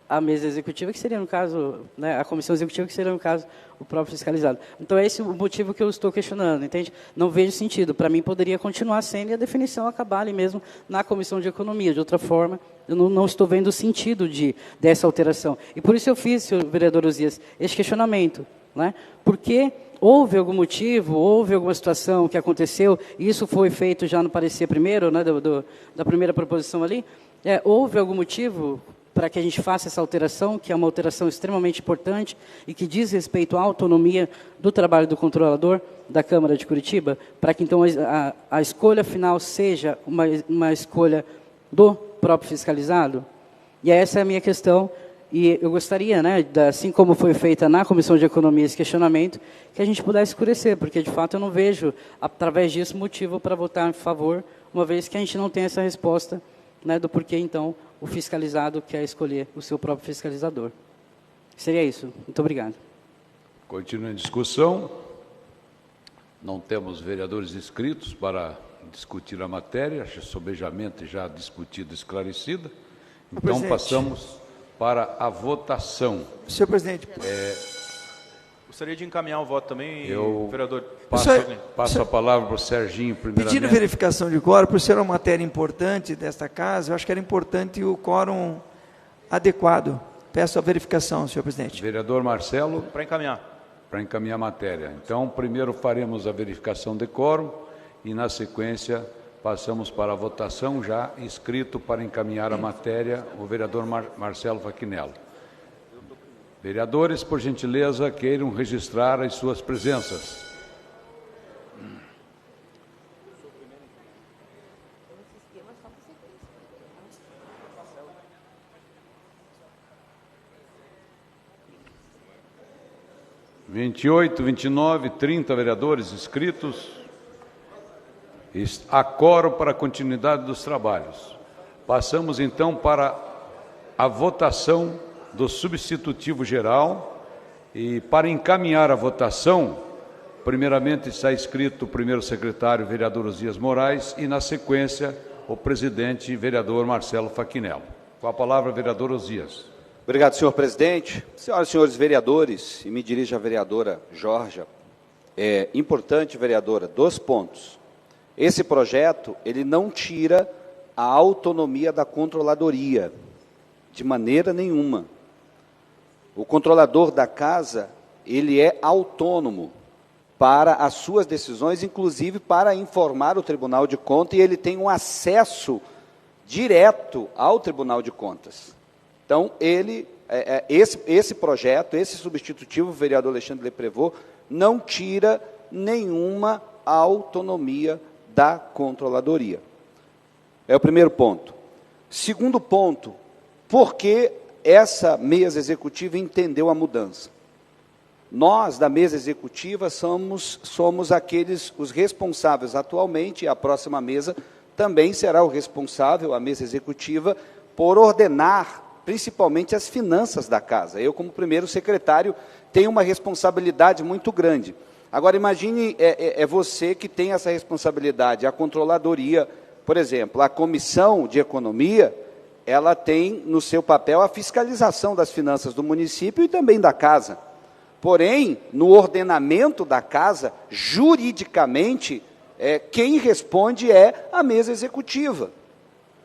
Speaker 9: a mesa executiva, que seria, no caso, né, a comissão executiva, que seria, no caso, o próprio fiscalizado. Então, é esse o motivo que eu estou questionando, entende? Não vejo sentido. Para mim, poderia continuar sendo e a definição acabar ali mesmo na Comissão de Economia. De outra forma, eu não estou vendo o sentido dessa alteração. E por isso eu fiz, senhor vereador Osias, esse questionamento, né? Porque houve algum motivo, houve alguma situação que aconteceu, e isso foi feito já no parecer primeiro, né, da primeira proposição ali, houve algum motivo para que a gente faça essa alteração, que é uma alteração extremamente importante e que diz respeito à autonomia do trabalho do controlador da Câmara de Curitiba, para que então a escolha final seja uma escolha do próprio fiscalizado? E essa é a minha questão, e eu gostaria, né, assim como foi feita na Comissão de Economia esse questionamento, que a gente pudesse escurecer, porque de fato eu não vejo, através disso, motivo para votar em favor, uma vez que a gente não tem essa resposta, né, do porquê então o fiscalizado quer escolher o seu próprio fiscalizador. Seria isso. Muito obrigado.
Speaker 1: Continua em discussão. Não temos vereadores inscritos para discutir a matéria, sobejamente já discutida e esclarecida. Então, passamos para a votação.
Speaker 5: Senhor presidente.
Speaker 4: Gostaria de encaminhar o voto também, vereador.
Speaker 1: Passo a palavra para o Serginho, primeiramente.
Speaker 5: Pedindo verificação de quórum, por ser uma matéria importante desta casa, eu acho que era importante o quórum adequado. Peço a verificação, senhor presidente.
Speaker 1: Vereador Marcelo.
Speaker 4: Para encaminhar.
Speaker 1: Para encaminhar a matéria. Então, primeiro faremos a verificação de quórum e, na sequência, passamos para a votação, já inscrito para encaminhar a matéria, o vereador Marcelo Fachinello. Vereadores, por gentileza, queiram registrar as suas presenças. (28, 29, 30 vereadores inscritos. Há quórum para a continuidade dos trabalhos. Passamos, então, para a votação do substitutivo geral, e para encaminhar a votação, primeiramente está inscrito o primeiro secretário, vereador Osias Moraes, e na sequência o presidente, vereador Marcelo Fachinello. Com a palavra, vereador Osias.
Speaker 3: Obrigado, senhor presidente. Senhoras e senhores vereadores, e me dirijo à vereadora Jorja, é importante, vereadora, 2 pontos. Esse projeto, ele não tira a autonomia da controladoria, de maneira nenhuma. O controlador da casa, ele é autônomo para as suas decisões, inclusive para informar o Tribunal de Contas, e ele tem um acesso direto ao Tribunal de Contas. Então, esse projeto, esse substitutivo, o vereador Alexandre Leprevot, não tira nenhuma autonomia da controladoria. É o primeiro ponto. Segundo ponto, por que essa mesa executiva entendeu a mudança? Nós, da mesa executiva, somos os responsáveis atualmente, e a próxima mesa também será o responsável, a mesa executiva, por ordenar, principalmente, as finanças da casa. Eu, como primeiro secretário, tenho uma responsabilidade muito grande. Agora, imagine, você que tem essa responsabilidade, a controladoria, por exemplo, a Comissão de Economia, ela tem no seu papel a fiscalização das finanças do município e também da casa. Porém, no ordenamento da casa, juridicamente, quem responde é a mesa executiva.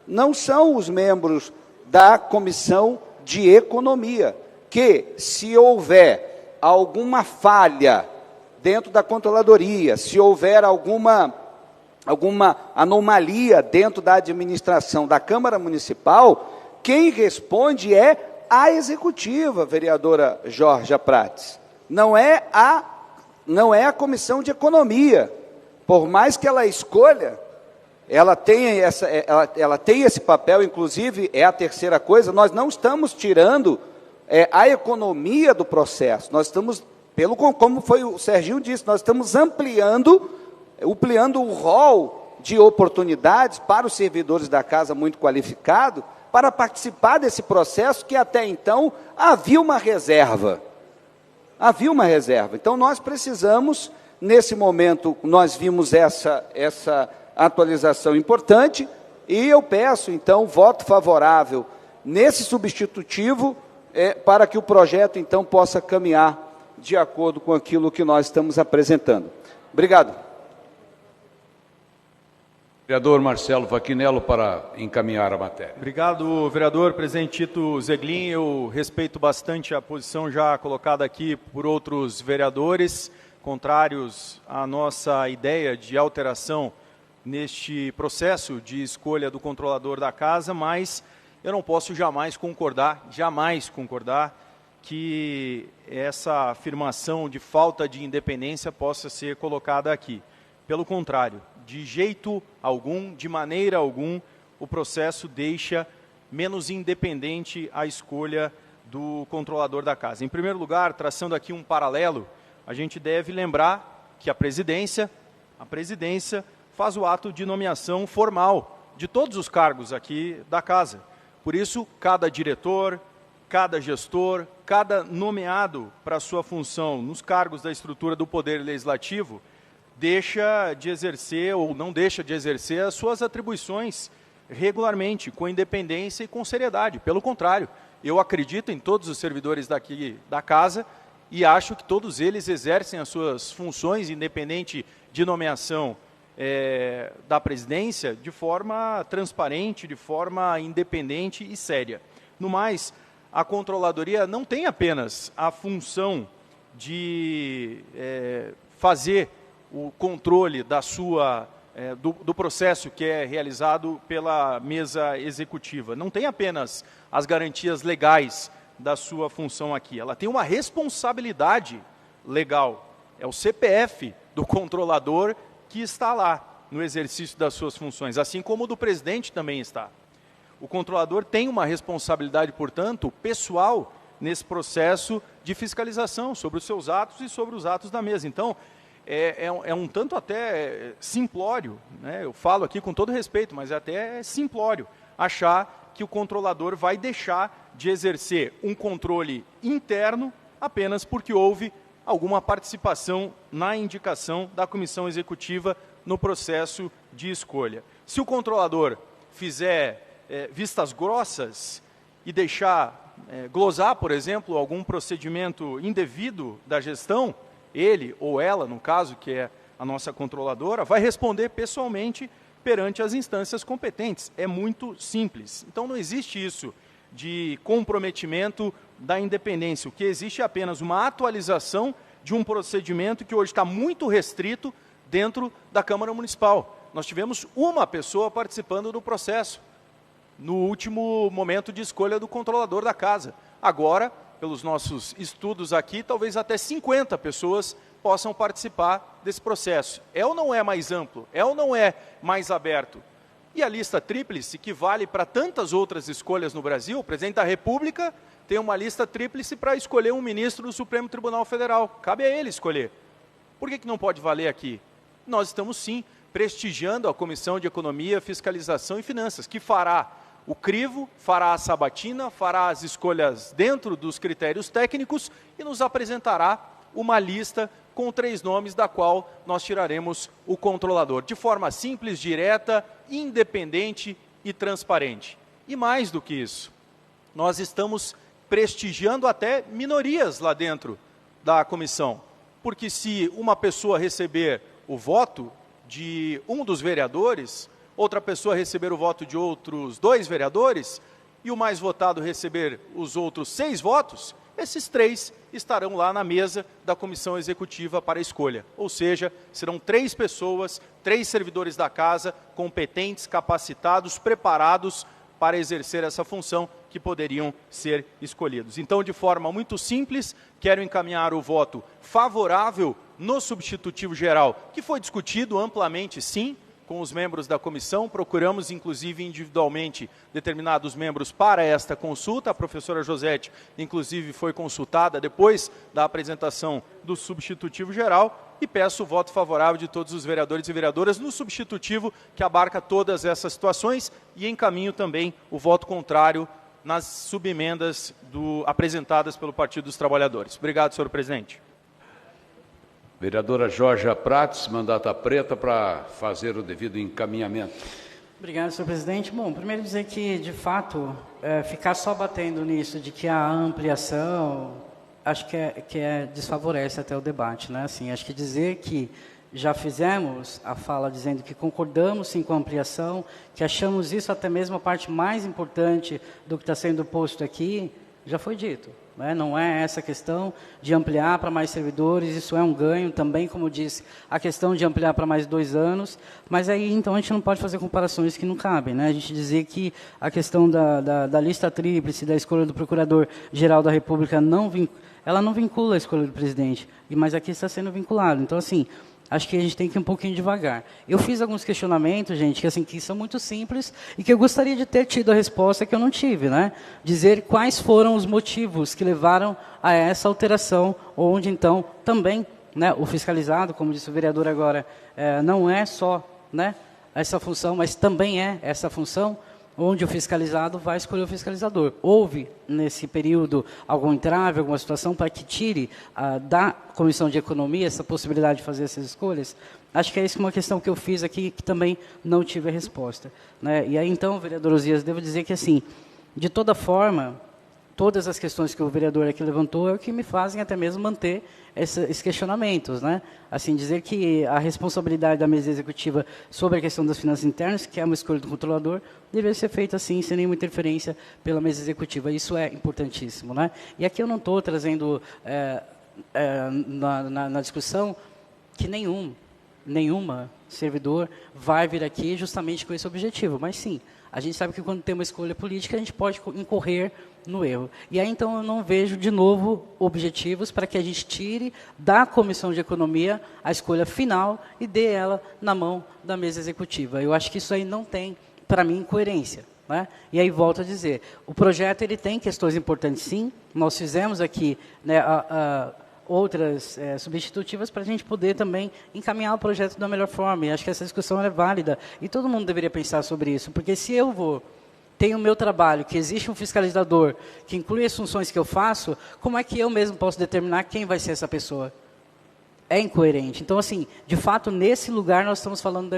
Speaker 3: Não são os membros da Comissão de Economia, que, se houver alguma falha dentro da controladoria, se houver alguma anomalia dentro da administração da Câmara Municipal, quem responde é a executiva, vereadora Jorja Prates. Não é a Comissão de Economia. Por mais que ela escolha, ela tem esse papel, inclusive, é a terceira coisa, nós não estamos tirando a economia do processo, nós estamos, como foi o Serginho disse, nós estamos ampliando o rol de oportunidades para os servidores da casa muito qualificados, para participar desse processo que até então havia uma reserva. Havia uma reserva. Então, nós precisamos, nesse momento, nós vimos essa atualização importante, e eu peço, então, voto favorável nesse substitutivo, para que o projeto, então, possa caminhar de acordo com aquilo que nós estamos apresentando. Obrigado.
Speaker 1: Vereador Marcelo Fachinello, para encaminhar a matéria.
Speaker 4: Obrigado, vereador. Presidente Tito Zeglin, eu respeito bastante a posição já colocada aqui por outros vereadores, contrários à nossa ideia de alteração neste processo de escolha do controlador da casa, mas eu não posso jamais concordar que essa afirmação de falta de independência possa ser colocada aqui. Pelo contrário, de jeito algum, de maneira alguma, o processo deixa menos independente a escolha do controlador da casa. Em primeiro lugar, traçando aqui um paralelo, a gente deve lembrar que a presidência faz o ato de nomeação formal de todos os cargos aqui da casa. Por isso, cada diretor, cada gestor, cada nomeado para a sua função nos cargos da estrutura do Poder Legislativo deixa de exercer ou não deixa de exercer as suas atribuições regularmente, com independência e com seriedade. Pelo contrário, eu acredito em todos os servidores daqui da casa e acho que todos eles exercem as suas funções, independente de nomeação da presidência, de forma transparente, de forma independente e séria. No mais, a controladoria não tem apenas a função de fazer o controle do processo que é realizado pela mesa executiva. Não tem apenas as garantias legais da sua função aqui. Ela tem uma responsabilidade legal. É o CPF do controlador que está lá no exercício das suas funções, assim como o do presidente também está. O controlador tem uma responsabilidade, portanto, pessoal nesse processo de fiscalização sobre os seus atos e sobre os atos da mesa. Então, é um tanto até simplório, né? Eu falo aqui com todo respeito, mas até simplório achar que o controlador vai deixar de exercer um controle interno apenas porque houve alguma participação na indicação da comissão executiva no processo de escolha. Se o controlador fizer vistas grossas e deixar glosar, por exemplo, algum procedimento indevido da gestão, ele ou ela, no caso, que é a nossa controladora, vai responder pessoalmente perante as instâncias competentes. É muito simples. Então, não existe isso de comprometimento da independência. O que existe é apenas uma atualização de um procedimento que hoje está muito restrito dentro da Câmara Municipal. Nós tivemos uma pessoa participando do processo no último momento de escolha do controlador da casa. Agora, pelos nossos estudos aqui, talvez até 50 pessoas possam participar desse processo. É ou não é mais amplo? É ou não é mais aberto? E a lista tríplice, que vale para tantas outras escolhas no Brasil, o presidente da República tem uma lista tríplice para escolher um ministro do Supremo Tribunal Federal. Cabe a ele escolher. Por que não pode valer aqui? Nós estamos, sim, prestigiando a Comissão de Economia, Fiscalização e Finanças, que fará o crivo, fará a sabatina, fará as escolhas dentro dos critérios técnicos e nos apresentará uma lista com 3 nomes, da qual nós tiraremos o controlador, de forma simples, direta, independente e transparente. E mais do que isso, nós estamos prestigiando até minorias lá dentro da comissão, porque se uma pessoa receber o voto de um dos vereadores, outra pessoa receber o voto de outros 2 vereadores, e o mais votado receber os outros 6 votos, esses 3 estarão lá na mesa da comissão executiva para escolha. Ou seja, serão 3 pessoas, 3 servidores da casa, competentes, capacitados, preparados para exercer essa função, que poderiam ser escolhidos. Então, de forma muito simples, quero encaminhar o voto favorável no substitutivo geral, que foi discutido amplamente, sim, com os membros da comissão. Procuramos, inclusive, individualmente, determinados membros para esta consulta. A professora Josete, inclusive, foi consultada depois da apresentação do substitutivo geral, e peço o voto favorável de todos os vereadores e vereadoras no substitutivo, que abarca todas essas situações, e encaminho também o voto contrário nas subemendas apresentadas pelo Partido dos Trabalhadores. Obrigado, senhor presidente.
Speaker 1: Vereadora Jorge Prates, mandata preta, para fazer o devido encaminhamento.
Speaker 9: Obrigado, senhor presidente. Bom, primeiro dizer que, de fato, ficar só batendo nisso de que a ampliação, acho que desfavorece até o debate, né? Assim, acho que dizer que já fizemos a fala dizendo que concordamos sim com a ampliação, que achamos isso até mesmo a parte mais importante do que está sendo posto aqui, já foi dito. Né? Não é essa questão de ampliar para mais servidores, isso é um ganho também, como disse, a questão de ampliar para mais 2 anos, mas aí então a gente não pode fazer comparações que não cabem. Né? A gente dizer que a questão da lista tríplice, da escolha do Procurador-Geral da República, ela não vincula a escolha do presidente, mas aqui está sendo vinculado. Então, assim, acho que a gente tem que ir um pouquinho devagar. Eu fiz alguns questionamentos, gente, que são muito simples e que eu gostaria de ter tido a resposta que eu não tive, né? Dizer quais foram os motivos que levaram a essa alteração, onde, então, também, né, o fiscalizado, como disse o vereador agora, não é só, né, essa função, mas também é essa função, onde o fiscalizado vai escolher o fiscalizador. Houve, nesse período, algum entrave, alguma situação para que tire da Comissão de Economia essa possibilidade de fazer essas escolhas? Acho que é isso uma questão que eu fiz aqui, que também não tive a resposta. Né? E aí, então, vereador Osias, devo dizer que, assim, de toda forma, todas as questões que o vereador aqui levantou é o que me fazem até mesmo manter esses questionamentos, né? Assim, dizer que a responsabilidade da mesa executiva sobre a questão das finanças internas, que é uma escolha do controlador, deveria ser feita assim, sem nenhuma interferência pela mesa executiva. Isso é importantíssimo, né? E aqui eu não estou trazendo na discussão que nenhuma servidor vai vir aqui justamente com esse objetivo, mas sim, a gente sabe que quando tem uma escolha política, a gente pode incorrer no erro. E aí, então, eu não vejo, de novo, objetivos para que a gente tire da Comissão de Economia a escolha final e dê ela na mão da mesa executiva. Eu acho que isso aí não tem, para mim, coerência. Né? E aí, volto a dizer, o projeto ele tem questões importantes, sim. Nós fizemos aqui, né, outras substitutivas para a gente poder também encaminhar o projeto da melhor forma. E acho que essa discussão é válida. E todo mundo deveria pensar sobre isso, porque se eu tenho o meu trabalho, que existe um fiscalizador, que inclui as funções que eu faço, como é que eu mesmo posso determinar quem vai ser essa pessoa? É incoerente. Então, assim, de fato, nesse lugar nós estamos falando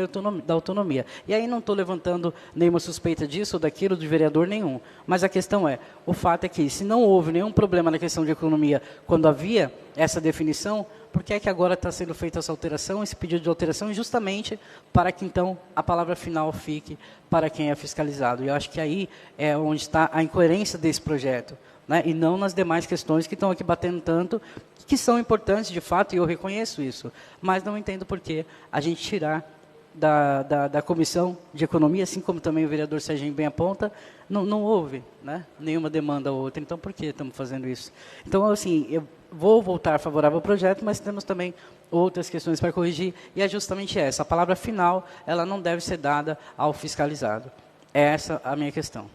Speaker 9: da autonomia. E aí não estou levantando nenhuma suspeita disso ou daquilo de vereador nenhum. Mas a questão é, o fato é que se não houve nenhum problema na questão de economia quando havia essa definição, por que é que agora está sendo feita essa alteração, esse pedido de alteração, justamente para que, então, a palavra final fique para quem é fiscalizado. E eu acho que aí é onde está a incoerência desse projeto, né? E não nas demais questões que estão aqui batendo tanto, que são importantes, de fato, e eu reconheço isso, mas não entendo por que a gente tirar da Comissão de Economia, assim como também o vereador Serginho bem aponta, não houve, né, nenhuma demanda ou outra. Então, por que estamos fazendo isso? Então, assim, eu vou voltar favorável ao projeto, mas temos também outras questões para corrigir, e é justamente essa. A palavra final, ela não deve ser dada ao fiscalizado. É essa a minha questão.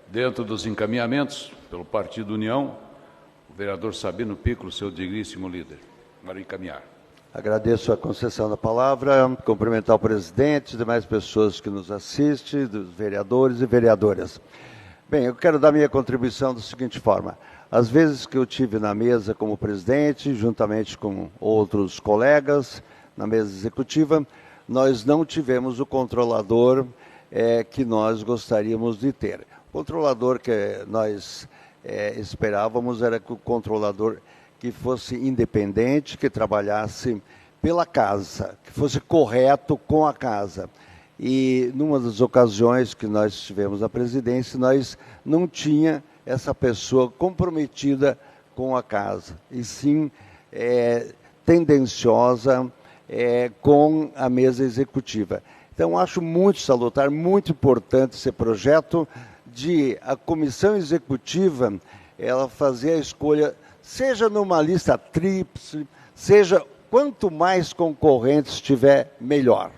Speaker 1: Dentro dos encaminhamentos, pelo Partido União, o vereador Sabino Piccolo, seu digníssimo líder. Para encaminhar.
Speaker 10: Agradeço a concessão da palavra, cumprimentar o presidente e demais pessoas que nos assistem, dos vereadores e vereadoras. Bem, eu quero dar minha contribuição da seguinte forma. Às vezes que eu tive na mesa como presidente, juntamente com outros colegas, na mesa executiva, nós não tivemos o controlador que nós gostaríamos de ter. O controlador que nós esperávamos era que o controlador que fosse independente, que trabalhasse pela casa, que fosse correto com a casa. E numa das ocasiões que nós estivemos na presidência, nós não tinha essa pessoa comprometida com a casa, e sim tendenciosa com a mesa executiva. Então, acho muito salutar, muito importante esse projeto de a comissão executiva ela fazer a escolha, seja numa lista tríplice, seja quanto mais concorrentes tiver, melhor.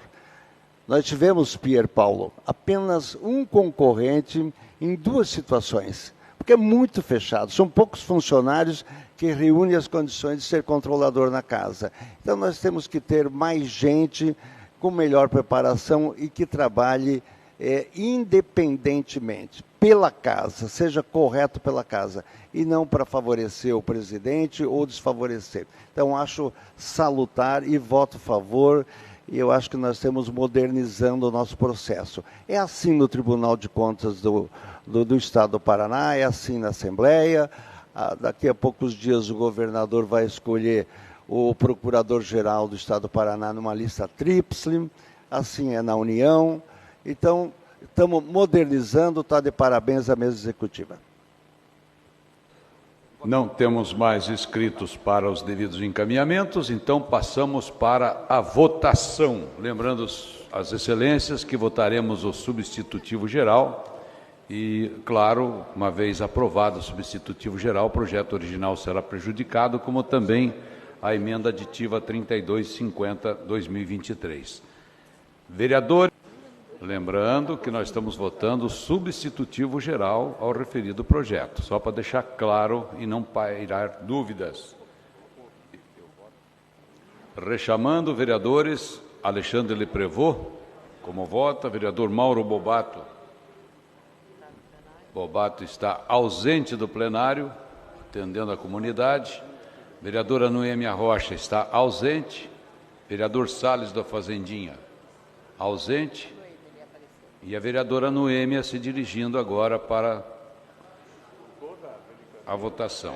Speaker 10: Nós tivemos, Pierre Paulo, apenas um concorrente em 2 situações, porque é muito fechado, são poucos funcionários que reúnem as condições de ser controlador na casa. Então, nós temos que ter mais gente com melhor preparação e que trabalhe independentemente, pela casa, seja correto pela casa, e não para favorecer o presidente ou desfavorecer. Então, acho salutar e voto a favor, e eu acho que nós estamos modernizando o nosso processo. É assim no Tribunal de Contas do Estado do Paraná, é assim na Assembleia. Daqui a poucos dias o governador vai escolher o Procurador-Geral do Estado do Paraná numa lista tríplice, assim é na União. Então, estamos modernizando, está de parabéns a mesa executiva.
Speaker 1: Não temos mais inscritos para os devidos encaminhamentos, então passamos para a votação. Lembrando as excelências que votaremos o substitutivo geral e, claro, uma vez aprovado o substitutivo geral, o projeto original será prejudicado, como também a emenda aditiva 3250/2023. Vereadores, lembrando que nós estamos votando o substitutivo geral ao referido projeto, só para deixar claro e não pairar dúvidas. Rechamando, vereadores, Alexandre Leprevot, como vota, vereador Mauro Bobato. Bobato está ausente do plenário, atendendo a comunidade. Vereadora Noêmia Rocha está ausente. Vereador Salles da Fazendinha, ausente. E a vereadora Noêmia se dirigindo agora para a votação.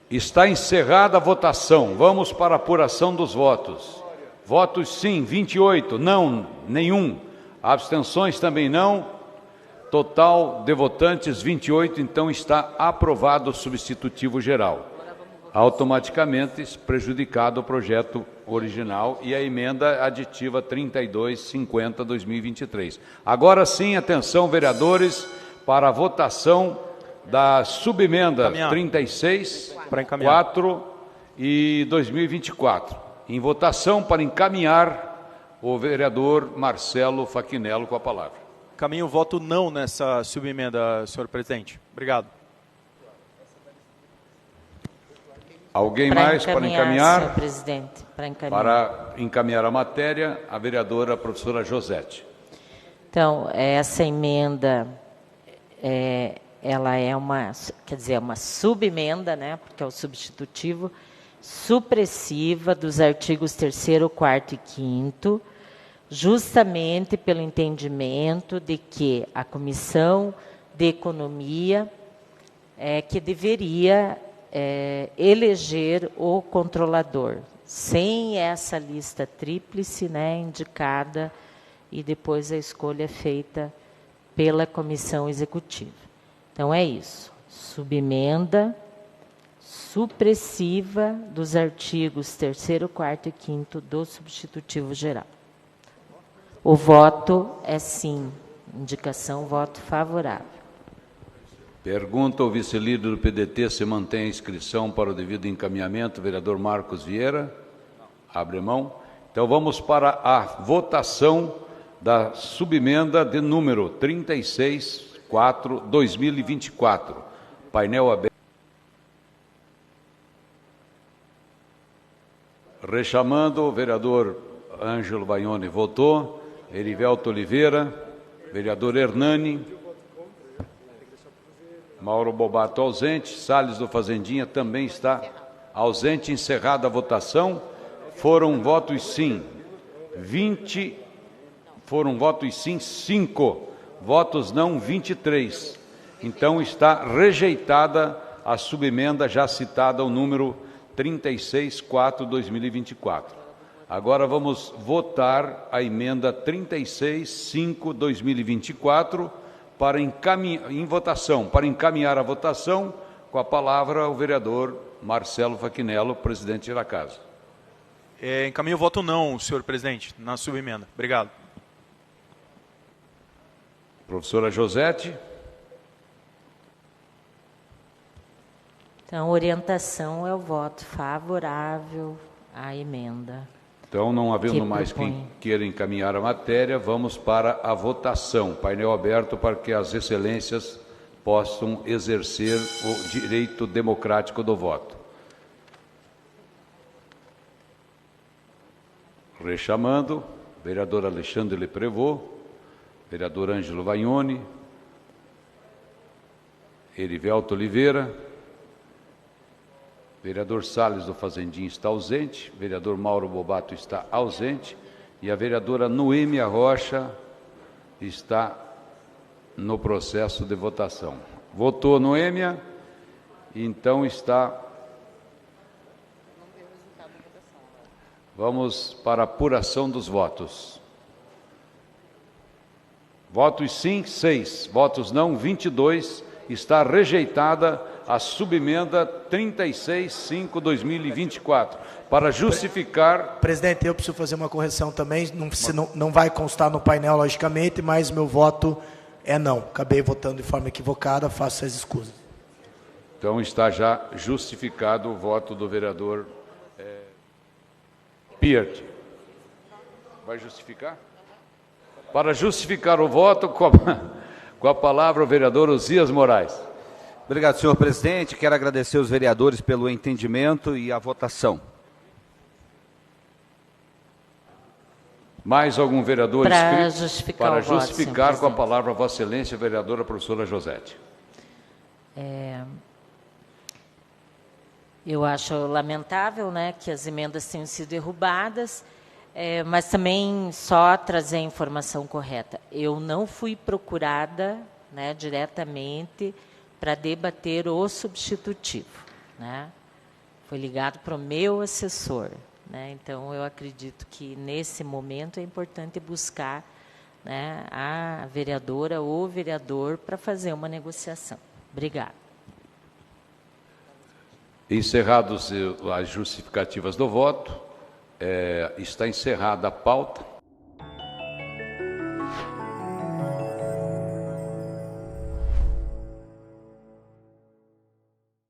Speaker 1: Está encerrada a votação. Vamos para a apuração dos votos. Votos sim, 28. Não, nenhum. Abstenções também não. Total de votantes, 28. Então está aprovado o substitutivo geral. Automaticamente prejudicado o projeto original e a emenda aditiva 3250/2023. Agora sim, atenção, vereadores, para a votação da subemenda 36, 4 e 2024. Em votação para encaminhar o vereador Marcelo Fachinello com a palavra.
Speaker 4: Caminho voto não nessa subemenda, senhor presidente. Obrigado.
Speaker 1: Alguém mais para encaminhar?
Speaker 8: Senhor presidente,
Speaker 1: para encaminhar a matéria, a vereadora professora Josete.
Speaker 8: Então, essa emenda, ela é uma subemenda, né, porque é o substitutivo, supressiva dos artigos 3º, 4º e 5º, justamente pelo entendimento de que a Comissão de Economia que deveria eleger o controlador, sem essa lista tríplice, né, indicada, e depois a escolha é feita pela comissão executiva. Então, é isso. Subemenda supressiva dos artigos 3º, 4º e 5º do substitutivo geral. O voto é sim. Indicação, voto favorável.
Speaker 1: Pergunta ao vice-líder do PDT se mantém a inscrição para o devido encaminhamento, vereador Marcos Vieira. Abre mão. Então vamos para a votação da subemenda de número 36.4/2024. Painel aberto. Rechamando, o vereador Ângelo Baione votou. Erivelto Oliveira, vereador Hernani. Mauro Bobato ausente, Salles do Fazendinha também está ausente. Encerrada a votação, foram votos sim 20, foram votos sim 5, votos não 23. Então está rejeitada a subemenda já citada, o número 36.4/2024. Agora vamos votar a emenda 36.5/2024, em votação, para encaminhar a votação, com a palavra o vereador Marcelo Fachinello, presidente da casa.
Speaker 4: Encaminho o voto não, senhor presidente, na subemenda. Obrigado.
Speaker 1: Professora Josete.
Speaker 8: Então, orientação é o voto favorável à emenda.
Speaker 1: Então, não havendo mais quem queira encaminhar a matéria, vamos para a votação. Painel aberto para que as excelências possam exercer o direito democrático do voto. Rechamando, vereador Alexandre Leprevot, vereador Ângelo Baione, Erivelto Oliveira, Vereador Salles do Fazendinho está ausente, vereador Mauro Bobato está ausente e a vereadora Noêmia Rocha está no processo de votação. Votou Noêmia, então está... Vamos para a apuração dos votos. Votos sim, 6. Votos não, 22. Está rejeitada a subemenda 36.5/2024. Para justificar...
Speaker 11: Presidente, eu preciso fazer uma correção também. Não vai constar no painel, logicamente, mas meu voto é não. Acabei votando de forma equivocada, faço as escusas.
Speaker 1: Então está já justificado o voto do vereador Piert. Vai justificar? Para justificar o voto, com a palavra o vereador Osias Moraes.
Speaker 2: Obrigado, senhor presidente. Quero agradecer os vereadores pelo entendimento e a votação.
Speaker 1: Mais algum vereador inscrito?
Speaker 8: Justificar
Speaker 1: para
Speaker 8: o voto,
Speaker 1: justificar com a palavra Vossa Excelência, vereadora professora Josete.
Speaker 8: Eu acho lamentável, né, que as emendas tenham sido derrubadas, mas também só trazer a informação correta. Eu não fui procurada, né, diretamente para debater o substitutivo, né? Foi ligado para o meu assessor, né? Então eu acredito que nesse momento é importante buscar, né, a vereadora ou o vereador para fazer uma negociação. Obrigada.
Speaker 1: Encerradas as justificativas do voto, está encerrada a pauta.